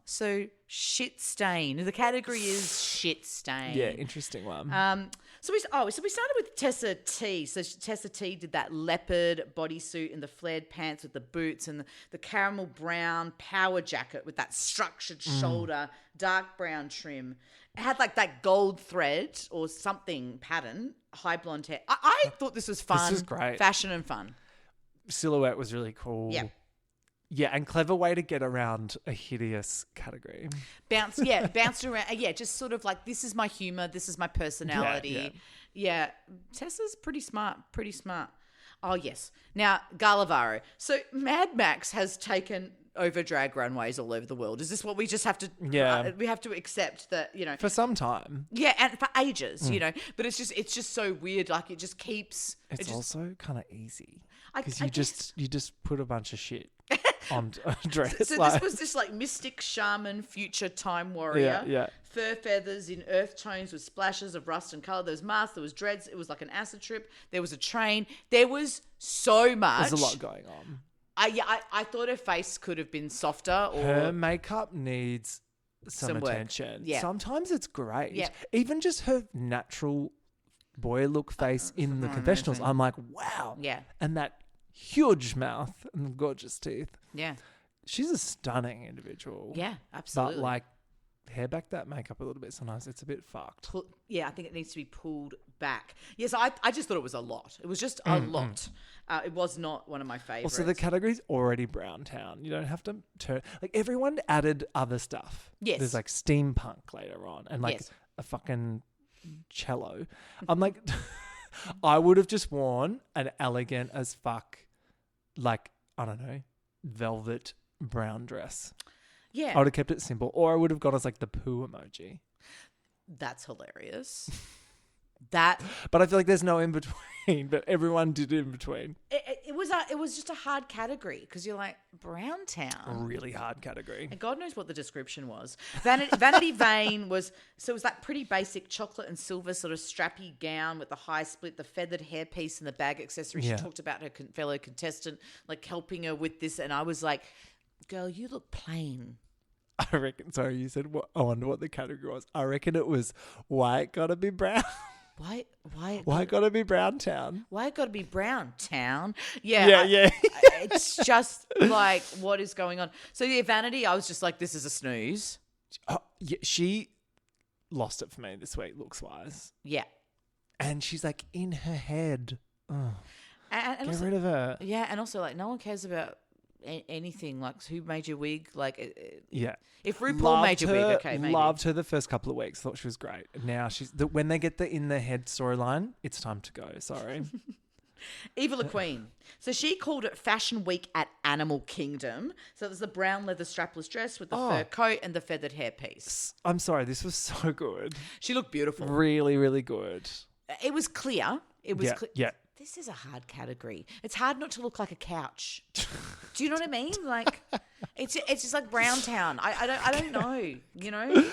so shit stain. The category is shit stain. Yeah, interesting one. So we started with Tessa T. So Tessa T did that leopard bodysuit and the flared pants with the boots and the caramel brown power jacket with that structured shoulder, dark brown trim. It had like that gold thread or something pattern, high blonde hair. I thought this was fun. This was great. Fashion and fun. Silhouette was really cool. Yeah. Yeah, and clever way to get around a hideous category. Bounced around. Yeah, just sort of like, this is my humor. This is my personality. Yeah. Tessa's pretty smart. Oh, yes. Now, Galavaro. So Mad Max has taken over drag runways all over the world. Is this what we just have to... Yeah. We have to accept that, you know... For some time. Yeah, and for ages, you know. But it's just so weird. Like, it just keeps... It's also kind of easy. Because you just put a bunch of shit on a dress. So this was this like mystic shaman, future time warrior. Yeah. Fur feathers in earth tones with splashes of rust and colour. There was masks, there was dreads. It was like an acid trip. There was a train. There was so much. There's a lot going on. I thought her face could have been softer. Or her makeup needs some attention. Yeah. Sometimes it's great. Yeah. Even just her natural boy look face in the confessionals. I'm like, wow. Yeah. And that huge mouth and gorgeous teeth. Yeah. She's a stunning individual. Yeah, absolutely. But like, hair back that makeup a little bit. Sometimes it's a bit fucked. I think it needs to be pulled back. Yes, I just thought it was a lot. It was just a lot. It was not one of my favorites. Also, the category's already Brown Town. You don't have to turn... Like, everyone added other stuff. Yes. There's, like, steampunk later on and, like, a fucking cello. I'm like... I would have just worn an elegant as fuck, like, I don't know, velvet brown dress. Yeah. I would have kept it simple. Or I would have got us, like, the poo emoji. That's hilarious. But I feel like there's no in between, but everyone did in between. It was just a hard category because you're like, Brown Town. A really hard category. And God knows what the description was. Vanity Vane was that pretty basic chocolate and silver sort of strappy gown with the high split, the feathered hairpiece and the bag accessory. She talked about her fellow contestant like helping her with this, and I was like, girl, you look plain. I reckon, sorry, you said, I wonder what the category was. I reckon it was white gotta be brown. Why gotta be Brown Town? Why gotta be Brown Town? Yeah. It's just like, what is going on? So Vanity, I was just like, this is a snooze. Oh, yeah, she lost it for me this week, looks wise. Yeah. And she's like in her head. Oh, and get also, rid of her. Yeah, and also like no one cares about anything. Like who made your wig? Like if RuPaul made your wig, okay, maybe. Loved her the first couple of weeks. Thought she was great. Now when they get the in the head storyline, it's time to go. Sorry. Eva La Queen. So she called it Fashion Week at Animal Kingdom. So it was the brown leather strapless dress with the fur coat and the feathered hairpiece. I'm sorry, this was so good. She looked beautiful. Really, really good. It was clear. Yeah. This is a hard category. It's hard not to look like a couch. Do you know what I mean? Like, it's just like Brown Town. I don't know. You know.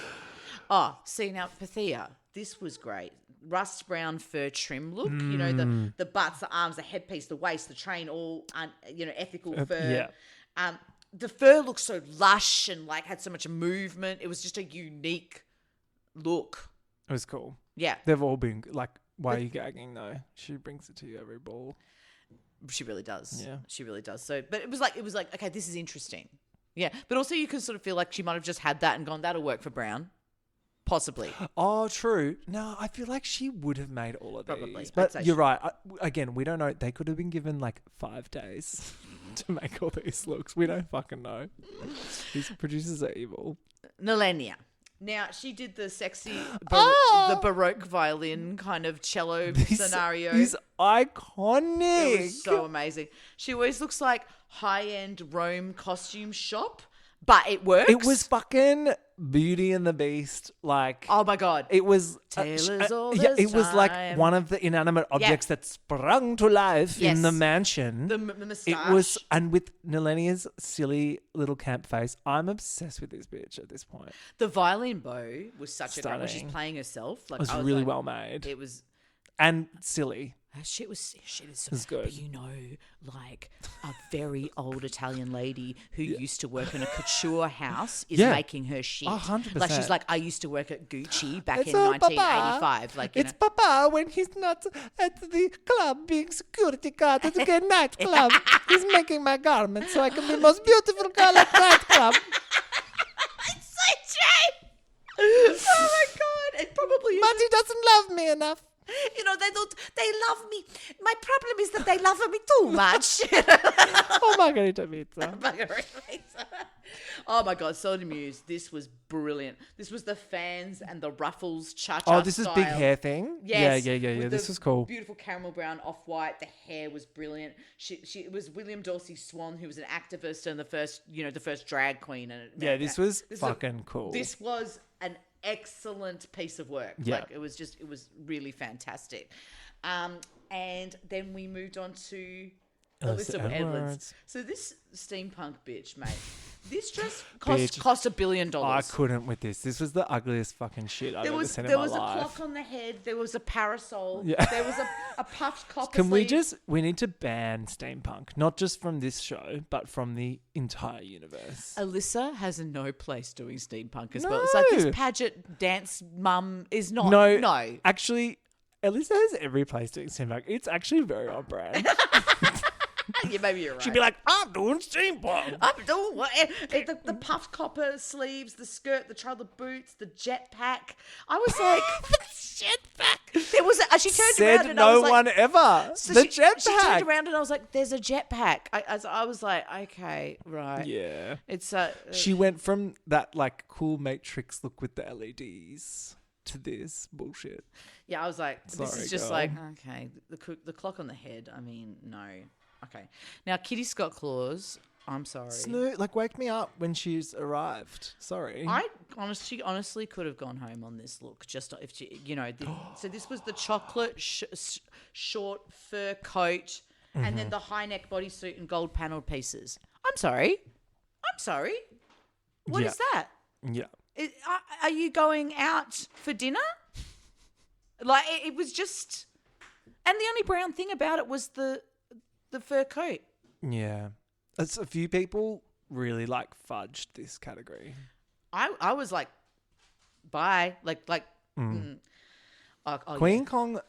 Oh, see now, Pathea. This was great. Rust brown fur trim look. You know the butts, the arms, the headpiece, the waist, the train, all ethical fur. Yeah. The fur looked so lush and like had so much movement. It was just a unique look. It was cool. Yeah. They've all been like. Why are you gagging though? She brings it to you every ball. She really does. Yeah. She really does. So, but it was like, okay, this is interesting. Yeah. But also you could sort of feel like she might have just had that and gone, that'll work for Brown. Possibly. Oh, true. No, I feel like she would have made all of Probably. these. But you're right. Again, we don't know. They could have been given like 5 days to make all these looks. We don't fucking know. These producers are evil. Nalenia. Now, she did the sexy, the Baroque violin kind of cello scenario. Is iconic. It was so amazing. She always looks like high-end Rome costume shop, but it works. It was fucking Beauty and the Beast. Like, oh my God. It was it was like one of the inanimate objects that sprung to life in the mansion. The moustache. It was, and with Nalenia's silly little camp face, I'm obsessed with this bitch at this point. The violin bow was such stunning. when she's playing herself. Like, it was really well made. It was. And silly. Shit is so good. But you know, like a very old Italian lady who used to work in a couture house is making her shit. 100%. Like she's like, I used to work at Gucci back in 1985. Papa. Like it's Papa when he's not at the club being security guard at the nightclub. He's making my garments so I can be the most beautiful girl at nightclub. It's so true. Oh my God! It probably is. But he doesn't love me enough. You know, they love me. My problem is that they love me too much. Oh, Margarita Pizza. Margarita Pizza. Oh my God, Soda Muse, this was brilliant. This was the fans and the ruffles cha-cha this style. is big hair thing? Yes. Yeah. This was cool. Beautiful caramel brown off-white. The hair was brilliant. It was William Dorsey Swan, who was an activist and the first drag queen. And this was fucking cool. This was an excellent piece of work. Yeah. Like it was really fantastic. And then we moved on to Alyssa Edwards. So this steampunk bitch, mate. This dress cost $1 billion. I couldn't with this. This was the ugliest fucking shit I've ever seen in my life. There was a clock on the head. There was a parasol. Yeah. There was a puffed copper Can sleeve. we need to ban steampunk, not just from this show, but from the entire universe. Alyssa has no place doing steampunk as well. It's like this pageant dance mum is not. No. Actually, Alyssa has every place doing steampunk. It's actually very on brand. Yeah, maybe you're right. She'd be like, I'm doing steampunk. I'm doing what? The puffed copper sleeves, the skirt, the travel boots, the jetpack. I was like, jetpack. There was she turned around and I was like, no one ever. So the she jetpack. turned around and I was like, there's a jetpack. I was like, okay, right. Yeah. It's she went from that like cool Matrix look with the LEDs to this bullshit. Yeah, I was like, this Sorry, is just girl. like, okay, the clock on the head. I mean, no. Okay. Now, Kitty's got claws. I'm sorry. Snoot, like wake me up when she's arrived. Sorry. She honestly could have gone home on this look. Just if she, so this was the chocolate short fur coat, and then the high neck bodysuit and gold panelled pieces. I'm sorry. What is that? Yeah. Are you going out for dinner? Like it was just, and the only brown thing about it was the fur coat. Yeah. It's a few people really like fudged this category. I was like, bye. Queen Kong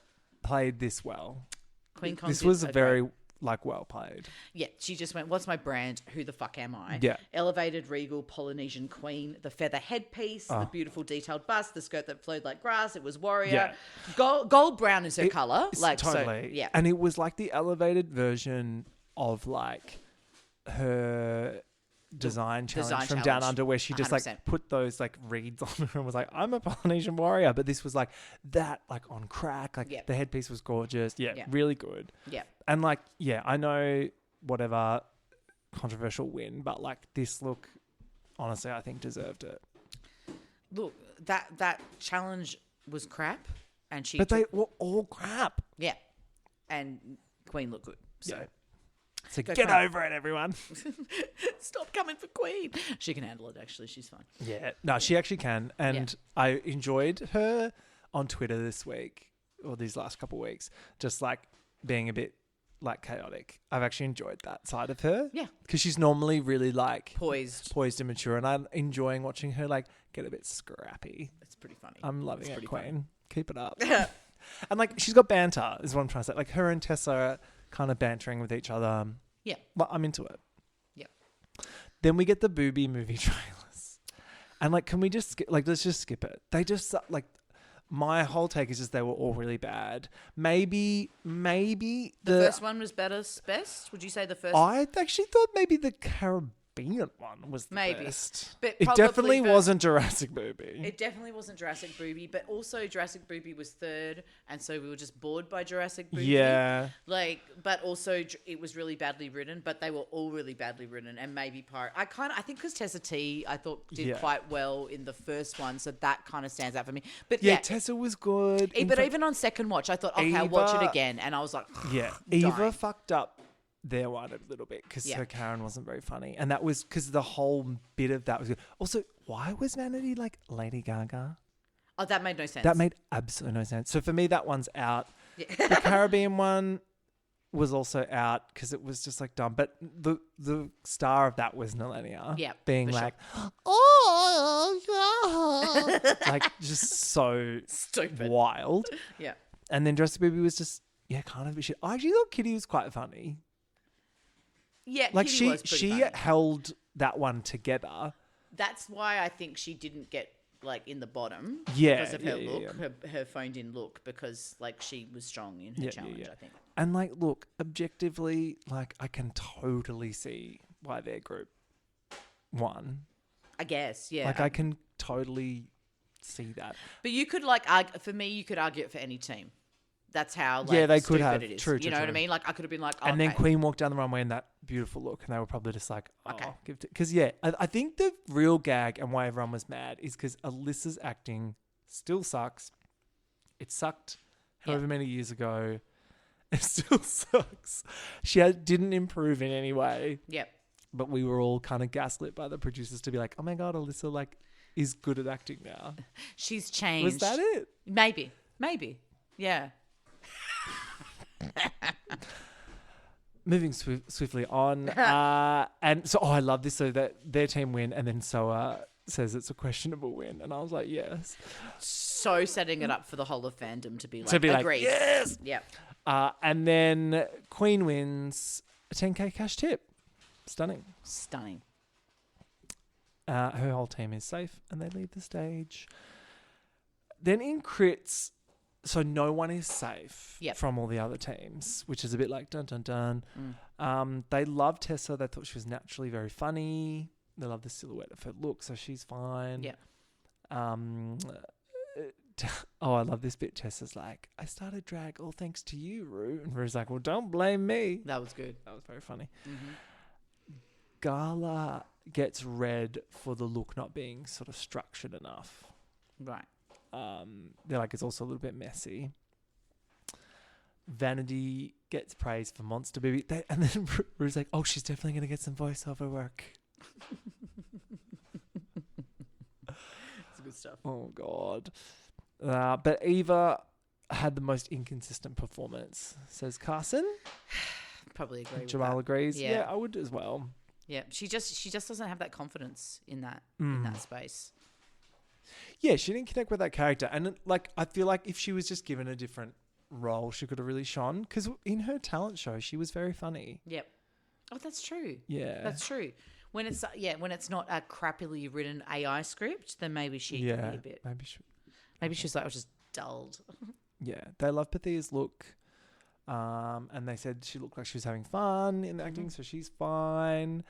played this well. Queen Kong. This was very well played. Yeah, she just went, what's my brand? Who the fuck am I? Yeah. Elevated, regal, Polynesian queen, the feather headpiece, the beautiful detailed bust, the skirt that flowed like grass. It was warrior. Yeah. Gold brown is her colour. Totally. So, yeah. And it was like the elevated version of like her design challenge from Down Under, where she just 100%. like put those like reeds on her and was like, I'm a Polynesian warrior. But this was like that, like on crack. Like the headpiece was gorgeous. Yeah, really good. Yeah. And like, yeah, I know whatever controversial win, but like this look, honestly, I think deserved it. Look, that challenge was crap, and they were all crap. Yeah, and Queen looked good. So. Yeah. So Go get Queen. over it, everyone. Stop coming for Queen. She can handle it, actually. She's fine. Yeah. No, she actually can. And I enjoyed her on Twitter this week, or these last couple of weeks, just like being a bit like chaotic. I've actually enjoyed that side of her. Yeah. Because she's normally really like poised and mature. And I'm enjoying watching her like get a bit scrappy. It's pretty funny. I'm loving it, Queen. Funny. Keep it up. And like she's got banter is what I'm trying to say. Like her and Tessa are kind of bantering with each other. Yeah. But I'm into it. Yeah. Then we get the booby movie trailers. And like, can we just skip, like, let's just skip it. They just like, my whole take is just they were all really bad. Maybe the first one was best. Would you say the first? I actually thought maybe the Caribbean one was the best. But it definitely wasn't Jurassic Booby. It definitely wasn't Jurassic Booby, but also Jurassic Booby was third, and so we were just bored by Jurassic Booby. Yeah. Like, but also it was really badly written, but they were all really badly written, and maybe I think because Tessa T, I thought did quite well in the first one, so that kind of stands out for me. But yeah, Tessa was good. But even on second watch, I thought, okay, I'll watch it again, and I was like, Eva fucked up their one a little bit because her Karen wasn't very funny, and that was because the whole bit of that was good. Also, why was Vanity like Lady Gaga? Oh, that made no sense. That made absolutely no sense. So for me, that one's out. The Caribbean one was also out because it was just like dumb. But the star of that was Nelenia, being like, sure. Oh, like just so stupid, wild. Yeah. And then Jurassic Booby was just kind of a shit. I actually thought Kitty was quite funny. Yeah, like Kitty was she funny. held that one together. That's why I think she didn't get like in the bottom because of her look, her phoned in look, because like she was strong in her challenge. I think. And like, look, objectively, like I can totally see why their group won. I guess, yeah. Like I can totally see that. But you could for me, you could argue it for any team. That's how they could have. It is. True, you know what I mean? Like I could have been like, and then Queen walked down the runway in that beautiful look, and they were probably just like, give it. Because I think the real gag and why everyone was mad is because Alyssa's acting still sucks. It sucked however many years ago. It still sucks. She didn't improve in any way. Yep. But we were all kind of gaslit by the producers to be like, oh my God, Alyssa like is good at acting now. She's changed. Was that it? Maybe. Yeah. Moving swiftly on. And so, I love this. So that their team win, and then Soa says it's a questionable win. And I was like, yes. So setting it up for the whole of fandom to be like, agreed. Yes. Yep. And then Queen wins a 10K cash tip. Stunning. Her whole team is safe and they leave the stage. Then in crits, so no one is safe from all the other teams, which is a bit like dun dun dun. They love Tessa. They thought she was naturally very funny. They love the silhouette of her look, so she's fine. Yeah. I love this bit. Tessa's like, I started drag all thanks to you, Ru. And Ru's like, well, don't blame me. That was good. That was very funny. Gala gets red for the look not being sort of structured enough. Right. They're like, it's also a little bit messy. Vanity gets praised for Monster Baby. And then Ru's like, oh, she's definitely going to get some voiceover work. That's good stuff. Oh, God. But Eva had the most inconsistent performance, says Carson. Probably agree with Jamal that. agrees. Yeah, I would as well. Yeah, she just doesn't have that confidence in that space. Yeah, she didn't connect with that character. And like, I feel like if she was just given a different role, she could have really shone. Because in her talent show, she was very funny. Yep. Oh, that's true. Yeah. That's true. When it's not a crappily written AI script, then maybe she could be a bit. Maybe she's like, I was just dulled. Yeah. They love Pathea's look. And they said she looked like she was having fun in acting, so she's fine.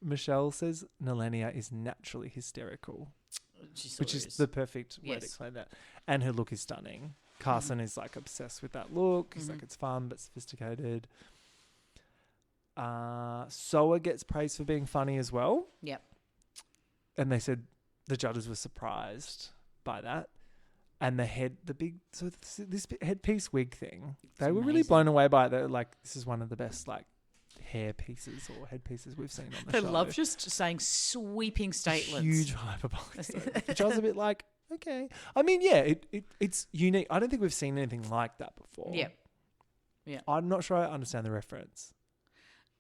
Michelle says Nelenia is naturally hysterical, which is the perfect way to explain that. And her look is stunning. Carson is like obsessed with that look. He's like, it's fun but sophisticated. Soa gets praised for being funny as well. Yep. And they said the judges were surprised by that. And this headpiece wig thing, they were really blown away by it. They're like, this is one of the best like hair pieces or headpieces we've seen on the show. They love just saying sweeping statements. Huge hyperbolic statements, which I was a bit like, okay. I mean, yeah, it's unique. I don't think we've seen anything like that before. Yeah. Yeah. I'm not sure I understand the reference.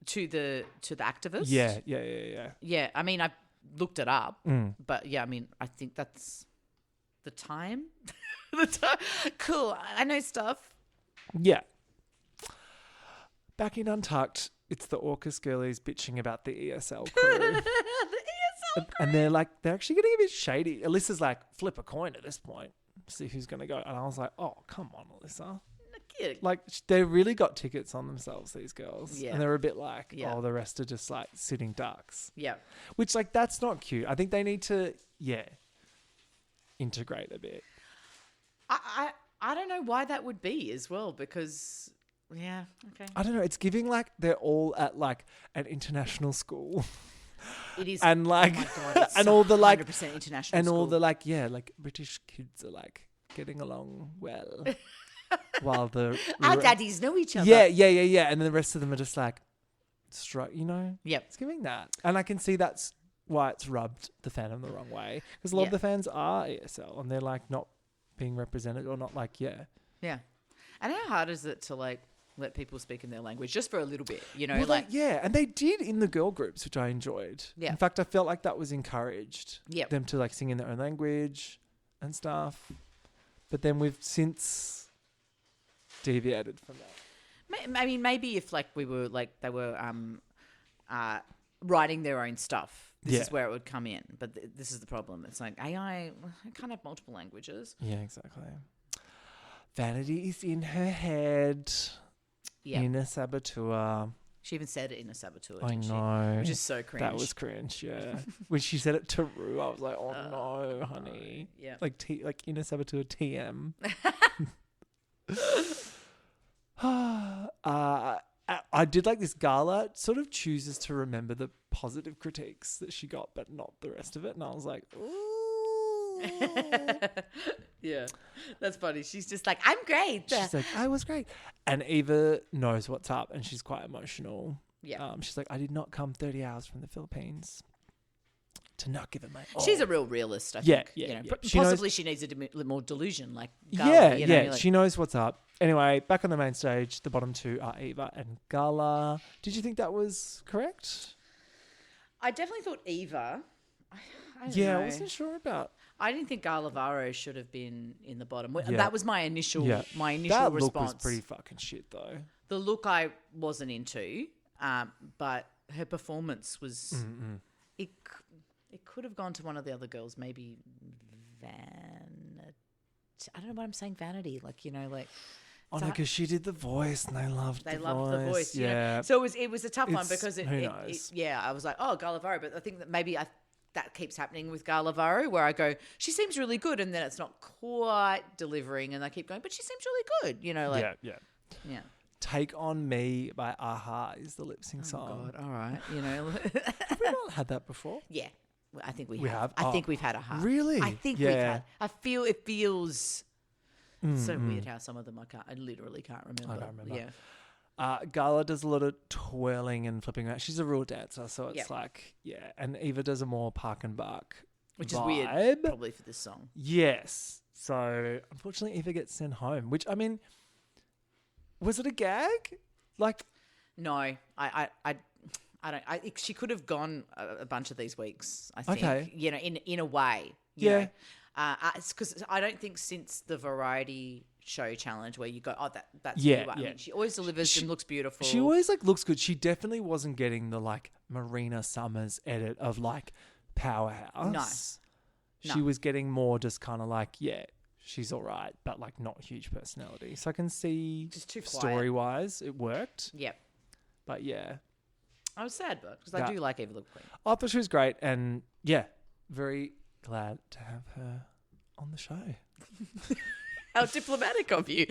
To the activist? Yeah. Yeah, I mean, I looked it up, but yeah, I mean, I think that's the time. Cool. I know stuff. Yeah. Back in Untucked, it's the Orcus girlies bitching about the ESL crew. The ESL crew. And they're actually getting a bit shady. Alyssa's like, flip a coin at this point. See who's going to go. And I was like, oh, come on, Alyssa. Like, they really got tickets on themselves, these girls. Yeah. And they're a bit like, oh, the rest are just like sitting ducks. Yeah. Which, like, that's not cute. I think they need to, integrate a bit. I don't know why that would be as well, because okay. I don't know. It's giving like they're all at like an international school. It is, and like, oh my God, it's and all the like 100% international, and school. all the like, like British kids are like getting along well, while our daddies know each other. Yeah, and then the rest of them are just like, Yep. It's giving that, and I can see that's why it's rubbed the fandom the wrong way, because a lot of the fans are ESL and they're like not being represented or not like Yeah. And how hard is it to like let people speak in their language just for a little bit, well, and they did in the girl groups, which I enjoyed. Yeah. In fact, I felt like that was encouraged. Yeah. Them to like sing in their own language and stuff. But then we've since deviated from that. I mean, maybe if like they were writing their own stuff, this is where it would come in. But this is the problem. It's like AI can't have multiple languages. Yeah, exactly. Vanity is in her head. Yeah. In a saboteur. She even said it in a saboteur, I didn't know. She? Which is so cringe. That was cringe, yeah. When she said it to Ru, I was like, oh no, honey. Yeah. Like in a saboteur TM. I did like this gala sort of chooses to remember the positive critiques that she got, but not the rest of it. And I was like, ooh. Yeah, that's funny. She's just like, I'm great. She's like, I was great. And Eva knows what's up and she's quite emotional. Yeah. She's like, I did not come 30 hours from the Philippines to not give it my all. She's a real realist, I think. Yeah. Possibly she needs a little more delusion. Like, Gala, she knows what's up. Anyway, back on the main stage, the bottom two are Eva and Gala. Did you think that was correct? I definitely thought Eva I don't Yeah, know. I wasn't sure about. I didn't think Garlavaro should have been in the bottom. That was my initial That response. look was pretty fucking shit, though. The look I wasn't into, but her performance was. It could have gone to one of the other girls, maybe I don't know why I'm saying vanity. Like, you know, like. Oh, no, because she did the voice and they loved the voice. Yeah. You know? So it was a tough one because who knows? I was like, oh, Garlavaro. But I think that maybe that keeps happening with Garlavaro, where I go, she seems really good, and then it's not quite delivering, and I keep going, but she seems really good. You know, like yeah. Take On Me by Aha is the lip sync song. God, all right. You know, Have we not had that before? Yeah, I think we have. I think we've had a heart. Really? I think we've had. It feels so weird how some of them I literally can't remember. I don't remember. Yeah. Gala does a lot of twirling and flipping around. She's a real dancer, so it's like, and Eva does a more park and bark which vibe. is weird, probably for this song. Yes. So unfortunately, Eva gets sent home. Which, I mean, was it a gag? Like, no, I don't. She could have gone a bunch of these weeks. I think. Okay. You know, in a way. Yeah. It's because I don't think since the variety show challenge where you go, oh, that's Yeah, you. I yeah. mean, she always delivers and looks beautiful. She always looks good. She definitely wasn't getting the Marina Summers edit of powerhouse. No. She was getting more just kind of she's all right, but not huge personality. So I can see just too quiet. Story wise, it worked. Yep. But yeah, I was sad, but because I do like Eva the Queen. I thought she was great, and very glad to have her on the show. How diplomatic of you.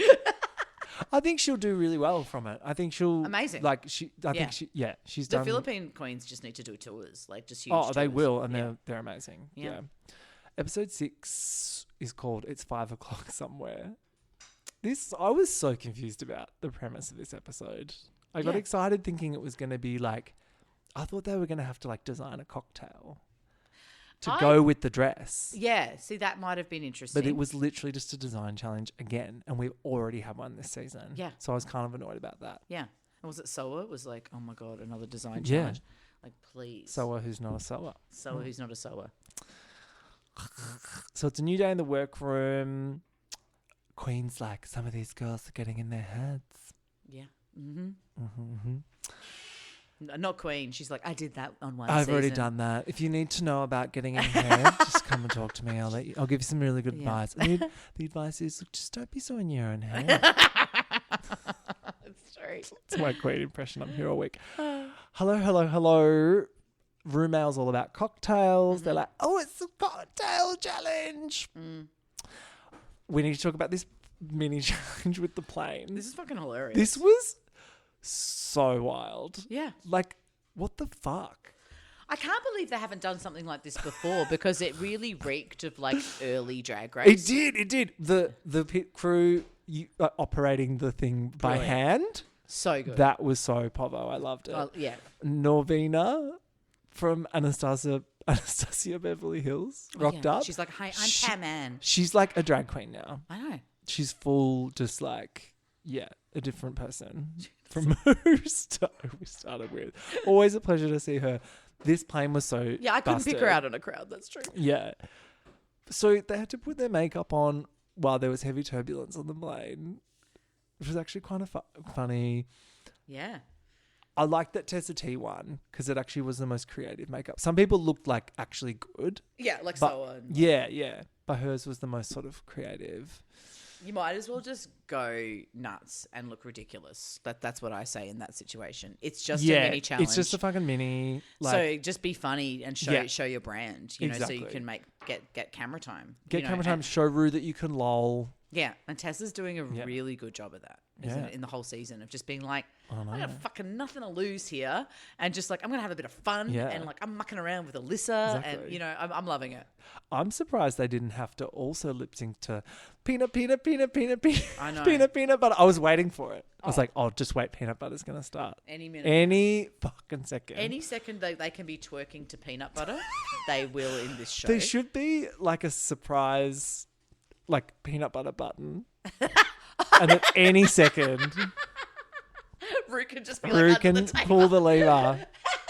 I think she'll do really well from it. I think she'll amazing. She's The done. Philippine queens just need to do tours, just huge. Oh, they tours. will, and they're amazing. Yeah. Yeah. Episode 6 is called "It's 5 o'clock somewhere." I was so confused about the premise of this episode. I got excited thinking it was going to be I thought they were going to have to design a cocktail to go with the dress. Yeah, see, that might have been interesting. But it was literally just a design challenge again, and we already have one this season. Yeah. So I was kind of annoyed about that. Yeah. And was it Soa? It was like, oh my God, another design challenge. Please. Soa who's not a Soa. Soa who's not a Soa. So it's a new day in the workroom. Queen's some of these girls are getting in their heads. Yeah. Not Queen. She's like, I did that on one I've season. already done that. If you need to know about getting in head, just come and talk to me. I'll give you some really good advice. And the advice is, just don't be so in your own head. That's true. It's my Queen impression. I'm here all week. Hello. RuPaul's all about cocktails. They're like, oh, it's a cocktail challenge. We need to talk about this mini challenge with the plane. This is fucking hilarious. This was so wild. Yeah. What the fuck? I can't believe they haven't done something like this before because it really reeked of early Drag Race. It did. The pit crew operating the thing by hand. So good. That was so povo. I loved it. Yeah. Norvina from Anastasia Beverly Hills rocked up. She's like, hi, I'm Pam Ann. She's like a drag queen now. I know. She's full just a different person from who we started with. Always a pleasure to see her. This plane was so Yeah, I couldn't busted. pick her out in a crowd. That's true. Yeah. So they had to put their makeup on while there was heavy turbulence on the plane, which was actually kind of funny. Yeah. I liked that Tessa T won because it actually was the most creative makeup. Some people looked actually good. Yeah, but so. Yeah. But hers was the most sort of creative. You might as well just go nuts and look ridiculous. That's what I say in that situation. It's just a mini challenge. It's just a fucking mini. So just be funny and show your brand. You know, so Exactly. you can get camera time. Get camera time. Show Rue that you can lol. Yeah, and Tessa's doing a really good job of that, isn't it? In the whole season of just being like, I got fucking nothing to lose here, and just I'm gonna have a bit of fun, and I'm mucking around with Alyssa, and I'm loving it. I'm surprised they didn't have to also lip sync to peanut. I know. Peanut butter. I was waiting for it. I was like, oh, just wait, peanut butter's gonna start Any minute. any fucking second. Any second they can be twerking to peanut butter, they will in this show. There should be a surprise. Peanut butter button. And at any second, Rue can just be Rue under can the table. pull the lever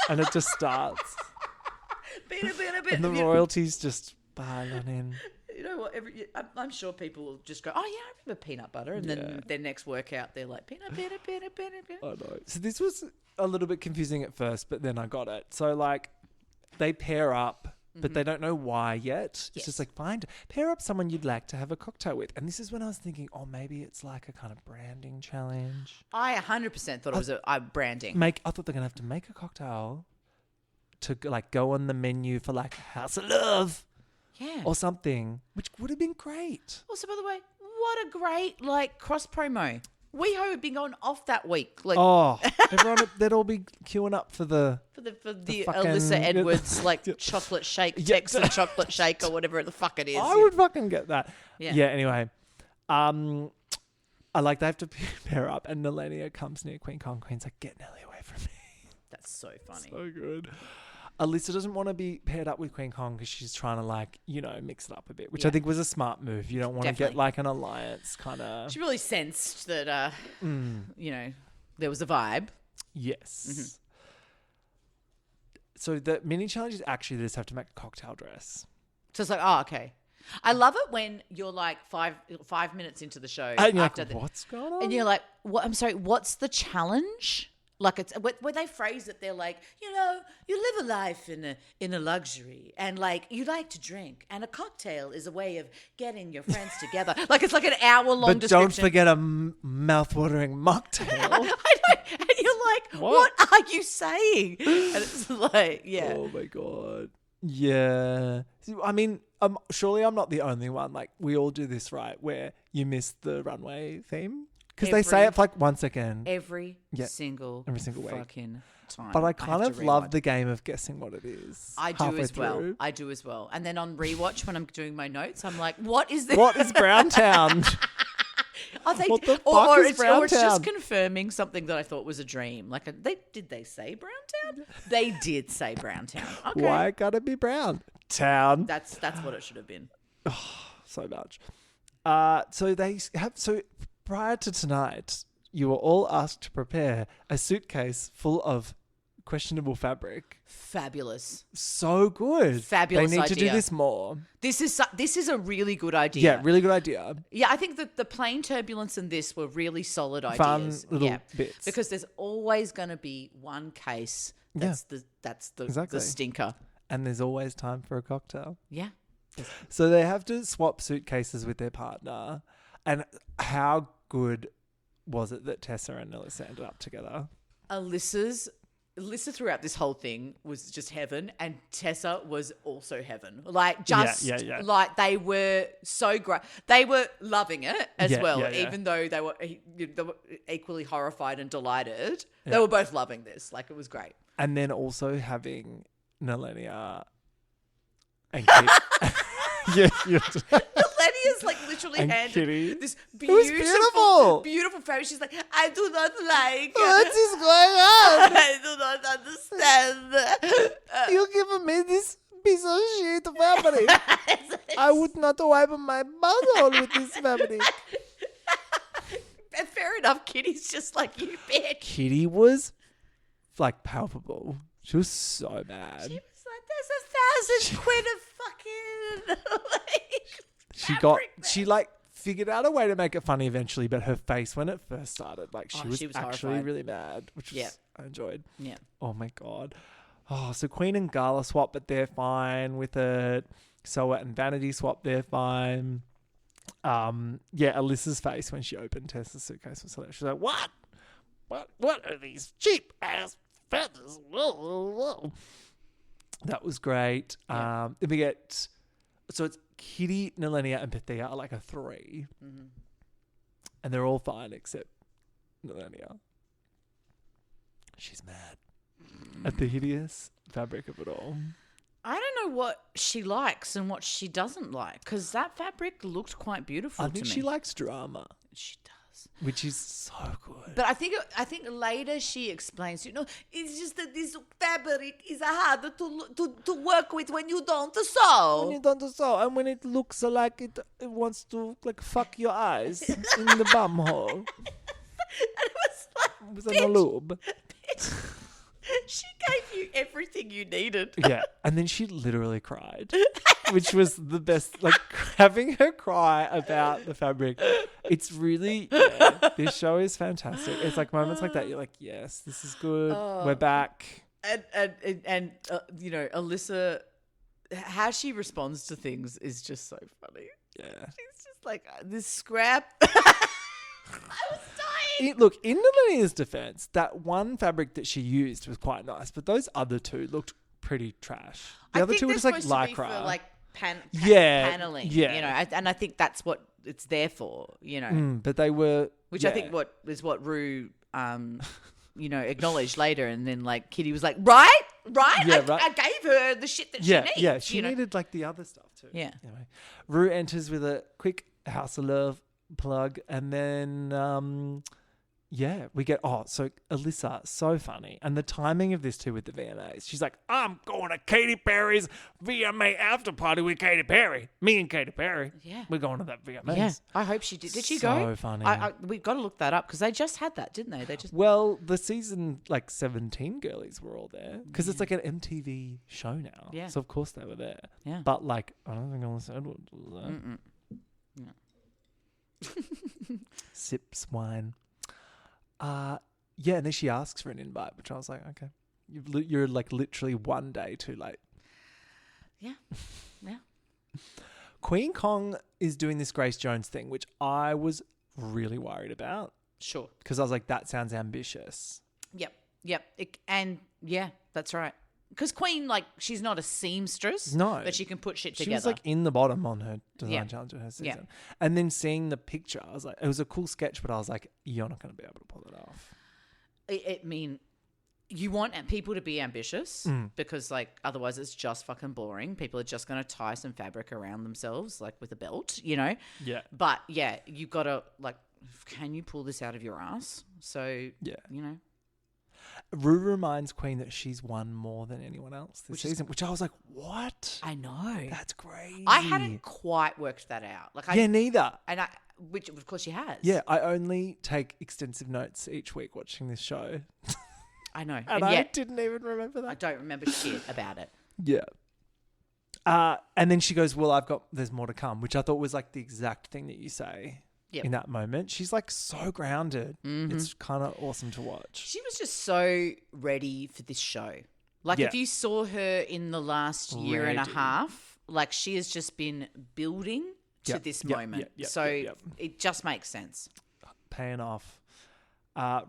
and it just starts. Be And the royalties just piling in. You know what? I'm sure people will just go, oh, yeah, I remember peanut butter. And then their next workout, they're like, peanut butter. I know. So this was a little bit confusing at first, but then I got it. So, like, they pair up, but they don't know why yet. It's just like, pair up someone you'd like to have a cocktail with. And this is when I was thinking, oh, maybe it's like a kind of branding challenge. I 100% thought it was a branding. I thought they're going to have to make a cocktail to, like, go on the menu for, like, House of Love. Yeah. Or something, which would have been great. Also, by the way, what a great, like, cross promo. WeHo had been going off that week. Like, everyone, they'd all be queuing up for the fucking fucking, Alyssa Edwards, like, chocolate shake, Texan chocolate shake or whatever the fuck it is. I would fucking get that. Yeah. Anyway, I like they have to pair up, and Nelenia comes near Queen Kong. Queen's like, get Nelly away from me. That's so funny. So good. Alyssa doesn't want to be paired up with Queen Kong because she's trying to, like, you know, mix it up a bit, which I think was a smart move. You don't want to get, like, an alliance kind of... She really sensed that, you know, there was a vibe. Yes. Mm-hmm. So the mini challenge is actually they just have to make a cocktail dress. So it's like, oh, okay. I love it when you're, like, five minutes into the show. And you're like, what's going on? And you're like, what? I'm sorry, what's the challenge? Like, it's when they phrase it, they're like, you know, you live a life in a luxury, and, like, you like to drink, and a cocktail is a way of getting your friends together. Like, it's like an hour-long description. But don't forget a mouth-watering mocktail. I know. And you're like, what are you saying? And it's like, yeah. Oh, my God. Yeah. I mean, surely I'm not the only one. Like, we all do this, right, where you miss the runway theme. Because they say it for, like, 1 second. Every single week. Fucking time. But I kind of love the game of guessing what it is. I do as well. And then on rewatch, when I'm doing my notes, I'm like, what is this? What is Browntown? What the fuck is Browntown? Or it's just confirming something that I thought was a dream. Like, did they say Browntown? They did say Browntown. Okay. Why gotta be Brown Town? That's what it should have been. So much. So prior to tonight, you were all asked to prepare a suitcase full of questionable fabric. Fabulous. So good. Fabulous They need idea. to do this more. This is a really good idea. Yeah, really good idea. Yeah, I think that the plane turbulence and this were really solid ideas. Fun little bits. Because there's always going to be one case that's the stinker. And there's always time for a cocktail. Yeah. So they have to swap suitcases with their partner. And how good was it that Tessa and Alyssa ended up together? Alyssa throughout this whole thing was just heaven, and Tessa was also heaven. Like, just like they were so great. They were loving it as well, even though they were equally horrified and delighted. Yeah. They were both loving this. Like, it was great. And then also having Nelenia and Kit. Nelenia's like literally handed Kitty. this beautiful fabric. She's like, I do not like what is going on? I do not understand. You giving me this piece of shit fabric. I would not wipe my butthole with this fabric. Fair enough. Kitty's just like, you bitch. Kitty was like palpable. She was so mad. She was like, there's 1,000 quid of fucking she figured out a way to make it funny eventually, but her face when it first started, like she was actually horrified. Really mad, which was, I enjoyed. Yeah. Oh my God. Oh, so Queen and Gala swap, but they're fine with it. Soa and Vanity swap, they're fine. Alyssa's face when she opened Tessa's suitcase was hilarious. She's like, what? What are these cheap ass feathers? Whoa. That was great. Yeah. Then we get, so it's Kitty, Nelenia, and Bethia are like a 3. Mm-hmm. And they're all fine except Nelenia. She's mad at the hideous fabric of it all. I don't know what she likes and what she doesn't like, because that fabric looked quite beautiful to me. I think she likes drama. She does. Which is so good. But I think later she explains, it's just that this fabric is hard to work with when you don't sew. When you don't sew, and when it looks like it wants to fuck your eyes in the bum hole. And it was like, with a lube. She gave you everything you needed. Yeah. And then she literally cried, which was the best. Like, having her cry about the fabric. It's really, this show is fantastic. It's like moments like that. You're like, yes, this is good. We're back. And you know, Alyssa, how she responds to things is just so funny. Yeah. She's just like, this scrap. I was dying. Look, in Nalinia's defense, that one fabric that she used was quite nice, but those other two looked pretty trash. The other two were just like lycra. For like paneling. Yeah. You know, and I think that's what it's there for, you know. But they were... Which I think what Rue... you know, acknowledged later, and then like Kitty was like, right? Yeah, right. I gave her the shit that she needs. Yeah, she needed like the other stuff too. Yeah. Anyway, Rue enters with a quick House of Love plug, and then we get so Alyssa, so funny, and the timing of this too with the VMAs. She's like, I'm going to Katy Perry's VMA after party with Katy Perry. Me and Katy Perry. Yeah, we're going to that VMAs. Yeah, I hope she did. Did she go? So funny. We've got to look that up because they just had that, didn't they? The season 17 girlies were all there because it's like an MTV show now. Yeah, so of course they were there. Yeah, but like I don't think Alyssa Edwards was there. Yeah. Sips wine. And then she asks for an invite, which I was like, okay, you're like literally one day too late. Yeah. Queen Kong is doing this Grace Jones thing, which I was really worried about. Sure. Because I was like, that sounds ambitious. Yep. That's right. Because Queen, like, she's not a seamstress. No. But she can put shit together. She was like in the bottom on her design challenge of her season. Yeah. And then seeing the picture, I was like, it was a cool sketch, but I was like, you're not going to be able to pull it off. I mean, you want people to be ambitious because, like, otherwise it's just fucking boring. People are just going to tie some fabric around themselves, like with a belt, you know? Yeah. But, yeah, you got to, like, can you pull this out of your ass? So, you know. Rue reminds Queen that she's won more than anyone else this season, which I was like, what? I know. That's crazy. I hadn't quite worked that out. Neither. And which of course she has. Yeah, I only take extensive notes each week watching this show. I know. and I didn't even remember that. I don't remember shit about it. Yeah. And then she goes, well, there's more to come, which I thought was like the exact thing that you say. Yep. In that moment. She's like so grounded. Mm-hmm. It's kind of awesome to watch. She was just so ready for this show. Like if you saw her in the last year and a half, like she has just been building to this moment. It just makes sense. Paying off.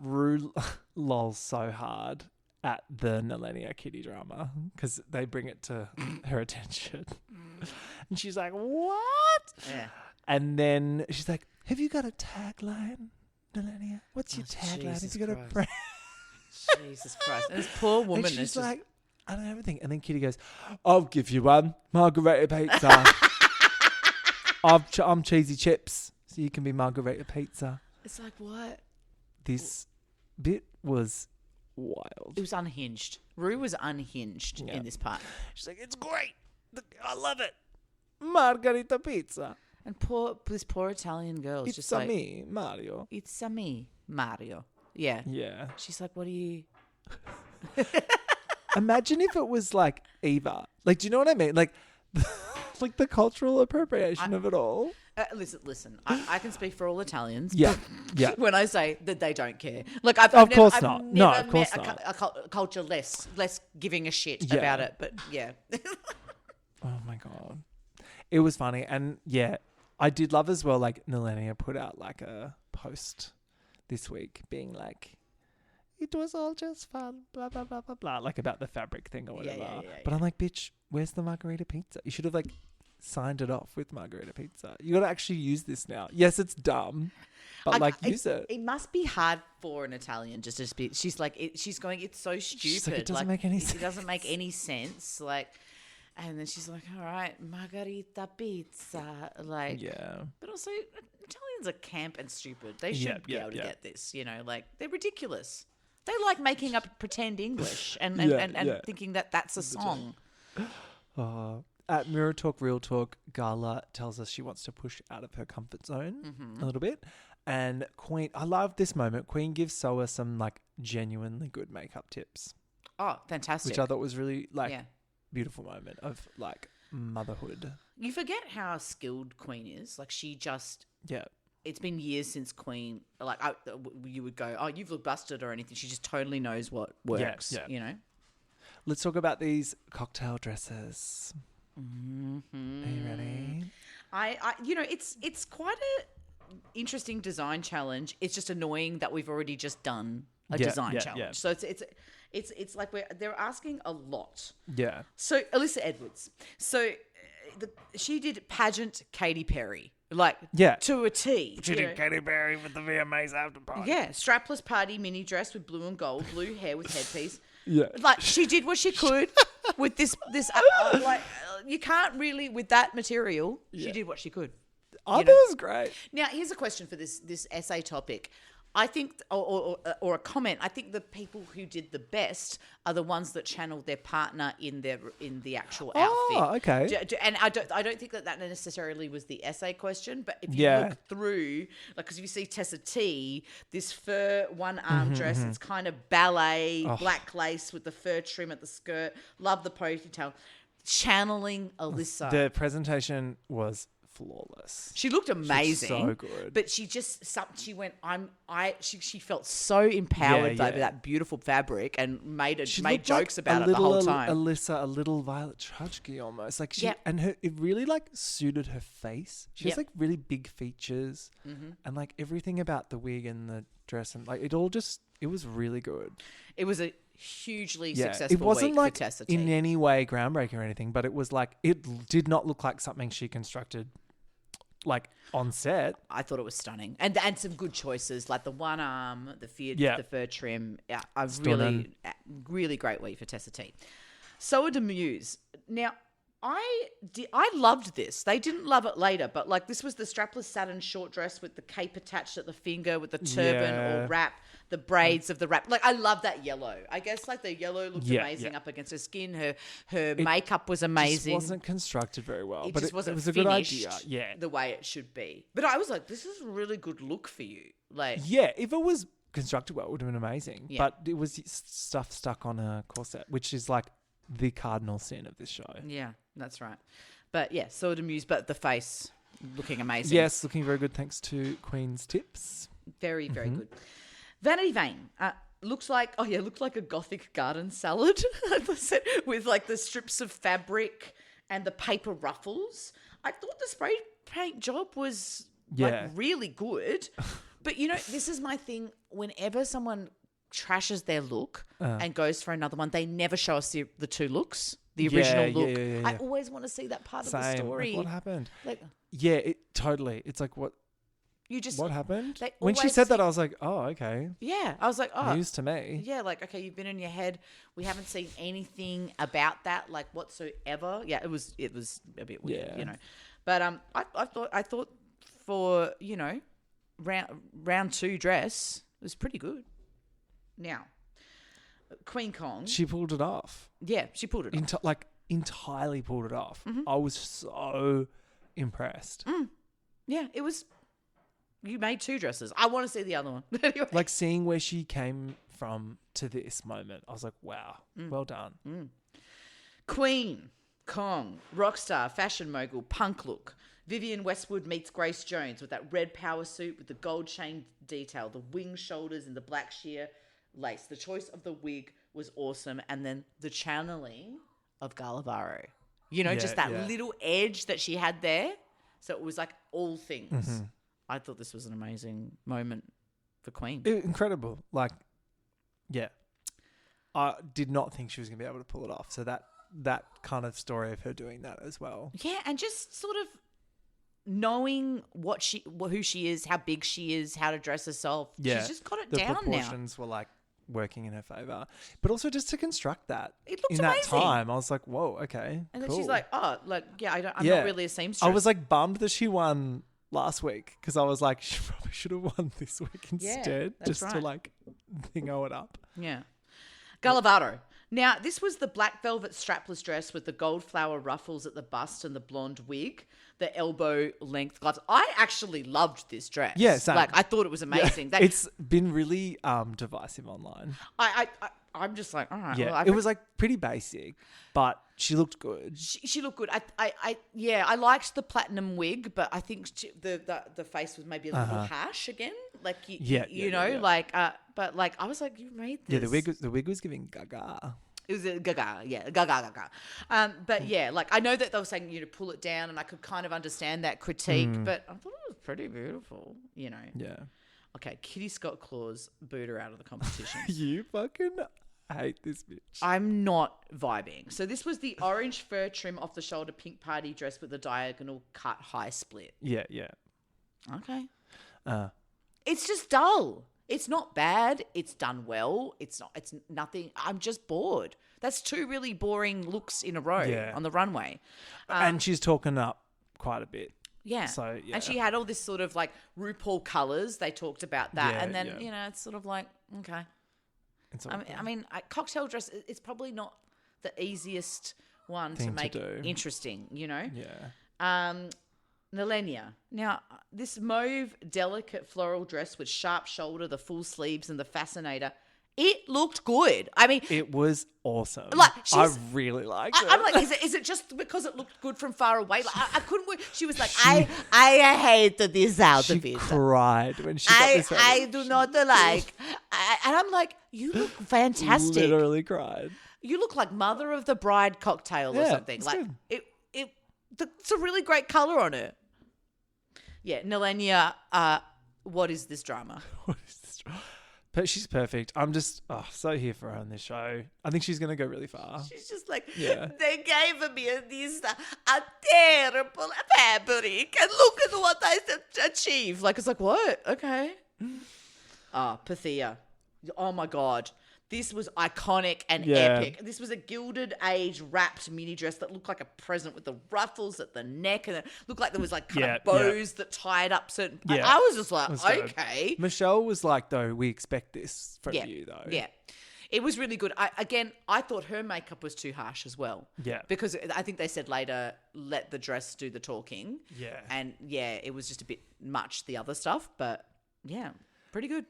Rue lols so hard at the Nalenia Kitty drama because they bring it to her attention. And she's like, what? Yeah. And then she's like, have you got a tagline, Nalenia? What's your tagline? Have you got a brand? Jesus Christ. And this poor woman and she's is like, I don't know everything. And then Kitty goes, I'll give you one. Margarita Pizza. I'm cheesy chips, so you can be Margarita Pizza. It's like, what? This bit was wild. It was unhinged. Rue was unhinged in this part. She's like, it's great. I love it. Margarita Pizza. And this poor Italian girl is just like... It's me, Mario. It's me, Mario. Yeah. Yeah. She's like, what are you... Imagine if it was like Eva. Like, do you know what I mean? Like, like the cultural appropriation of it all. Listen. I can speak for all Italians. Yeah. When I say that they don't care. Like, I've never met a culture less giving a shit about it. But yeah. Oh my God. It was funny. And yeah, I did love as well, like Nalenia put out like a post this week being like, it was all just fun, blah, blah, blah, blah, blah, like about the fabric thing or whatever. But I'm like, bitch, where's the Margarita Pizza? You should have like signed it off with Margarita Pizza. You got to actually use this now. Yes, it's dumb, but use it. It must be hard for an Italian just to be, she's like, she's going, it's so stupid. She's like, it doesn't make any sense. It doesn't make any sense. Like, and then she's like, all right, Margarita Pizza. Like, but also Italians are camp and stupid. They should be able to get this, you know, like they're ridiculous. They like making up pretend English and thinking that that's a song. At Mirror Talk, Real Talk, Gala tells us she wants to push out of her comfort zone a little bit. And Queen, I love this moment. Queen gives Soa some like genuinely good makeup tips. Oh, fantastic. Which I thought was really beautiful moment of like motherhood. You forget how skilled Queen is. Like she just... Yeah. It's been years since Queen, like you would go, oh, you've looked busted or anything. She just totally knows what works, you know? Let's talk about these cocktail dresses. Mm-hmm. Are you ready? It's quite a interesting design challenge. It's just annoying that we've already just done a design challenge. Yeah. So it's like they're asking a lot. Yeah. So Alyssa Edwards. So she did pageant Katy Perry. To a T. She did Katy Perry with the VMAs after party. Yeah, strapless party mini dress with blue and gold, blue hair with headpiece. Yeah. Like, she did what she could with this you can't really, with that material, she did what she could. I thought it was great. Now, here's a question for this essay topic. I think, or a comment. I think the people who did the best are the ones that channeled their partner in the actual outfit. Oh, okay. And I don't think that necessarily was the essay question, but if you look through, like, because if you see Tessa T, this fur one-arm dress, it's kind of ballet, black lace with the fur trim at the skirt. Love the ponytail. Channeling Alyssa. The presentation was flawless. She looked amazing. She looked so good. But she felt so empowered by that beautiful fabric and made jokes about it the whole time. Alyssa, a little Violet Chachki almost. Like it really like suited her face. She has like really big features and like everything about the wig and the dress and like it was really good. It was a hugely successful it wasn't week like for Tessa T. in any way groundbreaking or anything, but it was like it did not look like something she constructed like on set. I thought it was stunning and some good choices like the one arm, the fur trim. Yeah, really great week for Tessa T. Soa de Muse. Now I loved this. They didn't love it later, but like this was the strapless satin short dress with the cape attached at the finger with the turban or wrap, the braids of the wrap. Like I love that yellow. I guess like the yellow looked amazing up against her skin. Her makeup was amazing. It wasn't constructed very well, but it was a good idea. Yeah, the way it should be. But I was like, this is a really good look for you. Like if it was constructed well, it would have been amazing. Yeah. But it was stuff stuck on a corset, which is like the cardinal sin of this show. Yeah, that's right. But yeah, Soa de Muse, but the face looking amazing. Yes, looking very good thanks to Queen's tips. Very, very good. Vanity Vane looked like a gothic garden salad with like the strips of fabric and the paper ruffles. I thought the spray paint job was like really good. But you know, this is my thing. Whenever someone trashes their look and goes for another one, they never show us the two looks, the original look. Yeah. I always want to see that part of the story. Like, what happened? Like, totally. It's like what happened? When she always said that, I was like, oh, okay. Yeah, I was like, oh, news to me. Yeah, like okay, you've been in your head. We haven't seen anything about that, like whatsoever. Yeah, it was a bit weird, you know. But I thought for round 2 dress was pretty good. Now, Queen Kong. She pulled it off. Yeah, she pulled it off. Entirely pulled it off. Mm-hmm. I was so impressed. Yeah, it was... You made 2 dresses. I want to see the other one. Anyway. Like seeing where she came from to this moment, I was like, wow, well done. Queen Kong, rock star, fashion mogul, punk look. Vivienne Westwood meets Grace Jones with that red power suit with the gold chain detail, the wing shoulders and the black sheer lace. The choice of the wig was awesome. And then the channeling of Gallavaro. Just that little edge that she had there. So it was like all things. Mm-hmm. I thought this was an amazing moment for Queen. Incredible. Like, yeah. I did not think she was going to be able to pull it off. So that kind of story of her doing that as well. Yeah, and just sort of knowing who she is, how big she is, how to dress herself. Yeah. She's just got it down now. The proportions were like working in her favour. But also just to construct that. It looked in amazing. That time, I was like, whoa, okay, and then she's like, I'm not really a seamstress. I was like bummed that she won last week because I was like, she probably should have won this week instead, just to like thingo it up. Yeah. Gallavaro. Now, this was the black velvet strapless dress with the gold flower ruffles at the bust and the blonde wig, the elbow length gloves. I actually loved this dress. Yeah, same. Like, I thought it was amazing. Yeah, it's been really divisive online. I'm just like, all right. Yeah, well, it was like pretty basic, but she looked good. She looked good. I liked the platinum wig, but I think the face was maybe a little harsh again. Like you know, like but like I was like, you made this. Yeah, the wig was giving gaga. It was a gaga, yeah, gaga. But yeah, like I know that they were saying pull it down, and I could kind of understand that critique, but I thought it was pretty beautiful. You know. Yeah. Okay, Kitty Scott Claus booed her out of the competition. You fucking hate this bitch. I'm not vibing. So this was the orange fur trim off the shoulder pink party dress with a diagonal cut high split. Yeah. Okay. It's just dull. It's not bad. It's done well. It's nothing. I'm just bored. That's two really boring looks in a row on the runway. And she's talking up quite a bit. Yeah. So, yeah. And she had all this sort of like RuPaul colours. They talked about that. And then, it's sort of like, okay. I mean, cocktail dress, it's probably not the easiest one to make interesting, you know? Yeah. Nelenia. Now, this mauve delicate floral dress with sharp shoulder, the full sleeves and the fascinator, it looked good. I mean, it was awesome. Like I really liked it. I'm like, is it just because it looked good from far away? Like I couldn't wait. She was like, I hate this outfit. She cried when she got this. I do not like. And I'm like, you look fantastic. Literally cried. You look like Mother of the Bride cocktail or something. Like good. It's a really great color on her. Yeah, Nelenia, what is this drama? But she's perfect. I'm just so here for her on this show. I think she's going to go really far. She's just like, they gave me this a terrible fabric, and look at what I achieved. Like, it's like, what? Okay. Pythia. Oh, my God. This was iconic and epic. This was a Gilded Age wrapped mini dress that looked like a present with the ruffles at the neck, and it looked like there was like kind of bows that tied up certain. Yeah. I was just like, okay. Michelle was like, though, we expect this from you, though. Yeah. It was really good. I thought her makeup was too harsh as well. Yeah. Because I think they said later, let the dress do the talking. Yeah. And it was just a bit much, the other stuff, but yeah, pretty good.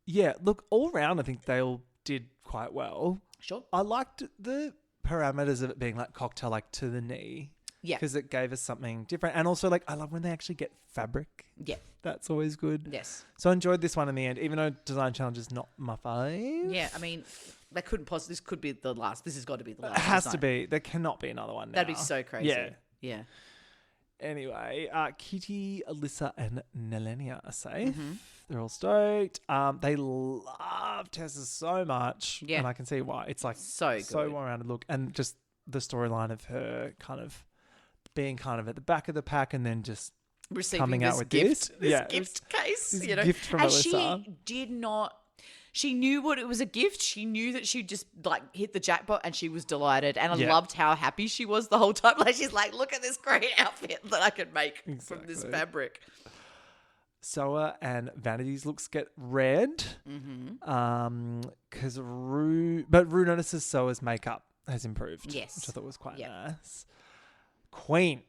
Yeah. Look, all around, I think they all did quite well. Sure. I liked the parameters of it being like cocktail, like to the knee. Yeah. Because it gave us something different. And also, like, I love when they actually get fabric. Yeah. That's always good. Yes. So I enjoyed this one in the end, even though Design Challenge is not my fave. Yeah, I mean, they couldn't possibly, this could be the last. This has got to be the last. It has to be. There cannot be another one now. That'd be so crazy. Yeah. Anyway, Kitty, Alyssa, and Nelenia are safe. Mm-hmm. They're all stoked. They love Tessa so much. Yeah. And I can see why. It's like so well-rounded look. And just the storyline of her kind of being kind of at the back of the pack and then just receiving coming out with this this gift case. This gift from Alyssa. She did not... She knew what it was a gift. She knew that she just like hit the jackpot and she was delighted. And I loved how happy she was the whole time. Like she's like, look at this great outfit that I could make from this fabric. Soa and Vanity's looks get red. Because Rue notices Soa's makeup has improved. Yes. Which I thought was quite nice. Queen.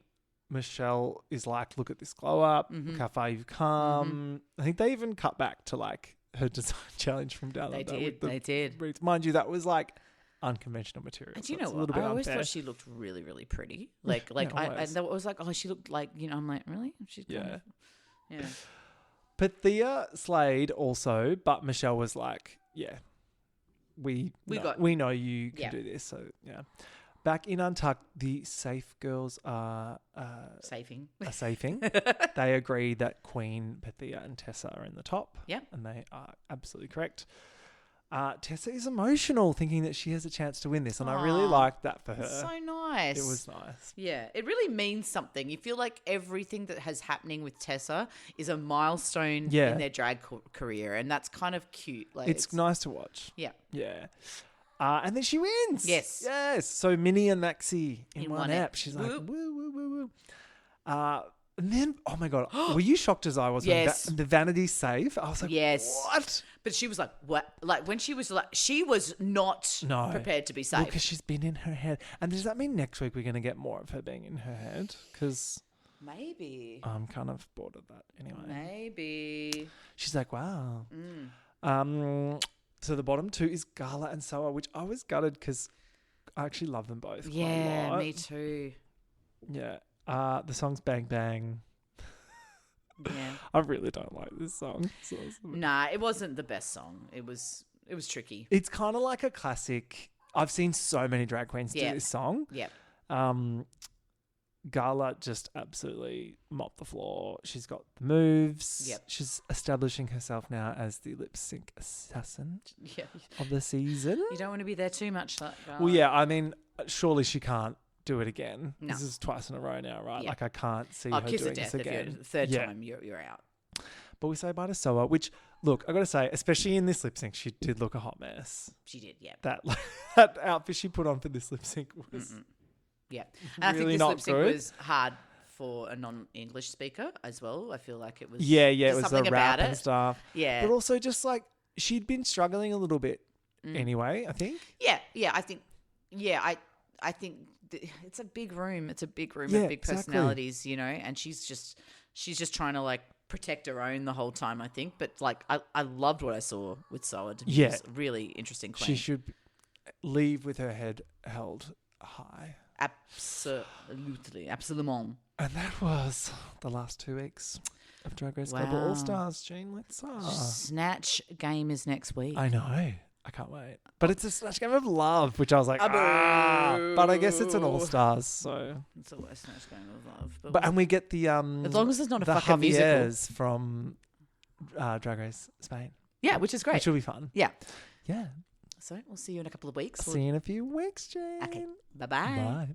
Michelle is like, look at this glow up. Look how far you've come. I think they even cut back to like her design challenge from down under. They did. Mind you, that was like unconventional material. And you know what? I always thought she looked really, really pretty. I was like, oh, she looked like, I'm like, really? She's kind of, Pythia slayed also, but Michelle was like, we know you can do this. So back in Untucked, the safe girls are safing. They agree that Queen, Pythia, and Tessa are in the top. Yeah, and they are absolutely correct. Tessa is emotional, thinking that she has a chance to win this, and I really liked that for her. So nice. It was nice. Yeah, it really means something. You feel like everything that has happening with Tessa is a milestone in their drag career, and that's kind of cute. Like it's nice to watch. Yeah. And then she wins. Yes. So Minnie and Maxi in one app. She's like, woo, woo, woo, woo. And then, oh my God, were you shocked as I was when the Vanity save? I was like, what? But she was like, what? Like when she was not prepared to be saved. Because she's been in her head. And does that mean next week we're going to get more of her being in her head? Because maybe. I'm kind of bored of that anyway. Maybe. She's like, wow. So the bottom two is Gala and Soa, which I was gutted because I actually love them both. Yeah, quite a lot. me too. Yeah. The song's Bang Bang. Yeah. I really don't like this song. So Nah, it wasn't the best song. It was tricky. it's kind of like a classic. I've seen so many drag queens do this song. Yep. Gala just absolutely mopped the floor. She's got the moves. Yep. She's establishing herself now as the lip sync assassin Yeah. of the season. You don't want to be there too much, like Gala. Well, yeah, I mean, surely she can't do it again. No. This is twice in a row now, right? Yeah. Like, I can't see her kiss doing of death. this again. If you're the third time, you're out. But we say bye to Soa, which, look, I got to say, especially in this lip sync, she did look a hot mess. She did, yeah. That outfit she put on for this lip sync was Yeah. And really I think not this lip sync good. was hard for a non-English speaker as well. I feel like it was. Yeah, it just was the something rap about and it. stuff. Yeah. But also just like she'd been struggling a little bit anyway, I think. Yeah, I think. Yeah, I think it's a big room. It's a big room Yeah, of big exactly. personalities, you know. And she's just trying to like protect her own the whole time. I think, but like I loved what I saw with Soa. Yeah. It was a really interesting queen. She should leave with her head held high. Absolutely. And that was the last 2 weeks of Drag Race Global Wow. All-Stars, Jean Lizza. Snatch game is next week. I know. I can't wait. But it's a Snatch game of love, which I was like, but I guess it's an All-Stars, so. It's always Snatch game of love. And we get the as long as it's not a the fucking musical. Javiers from Drag Race Spain. Yeah, which is great. Which will be fun. Yeah. Yeah. So we'll see you in a couple of weeks. See you in a few weeks, Jane. Okay. Bye-bye. Bye.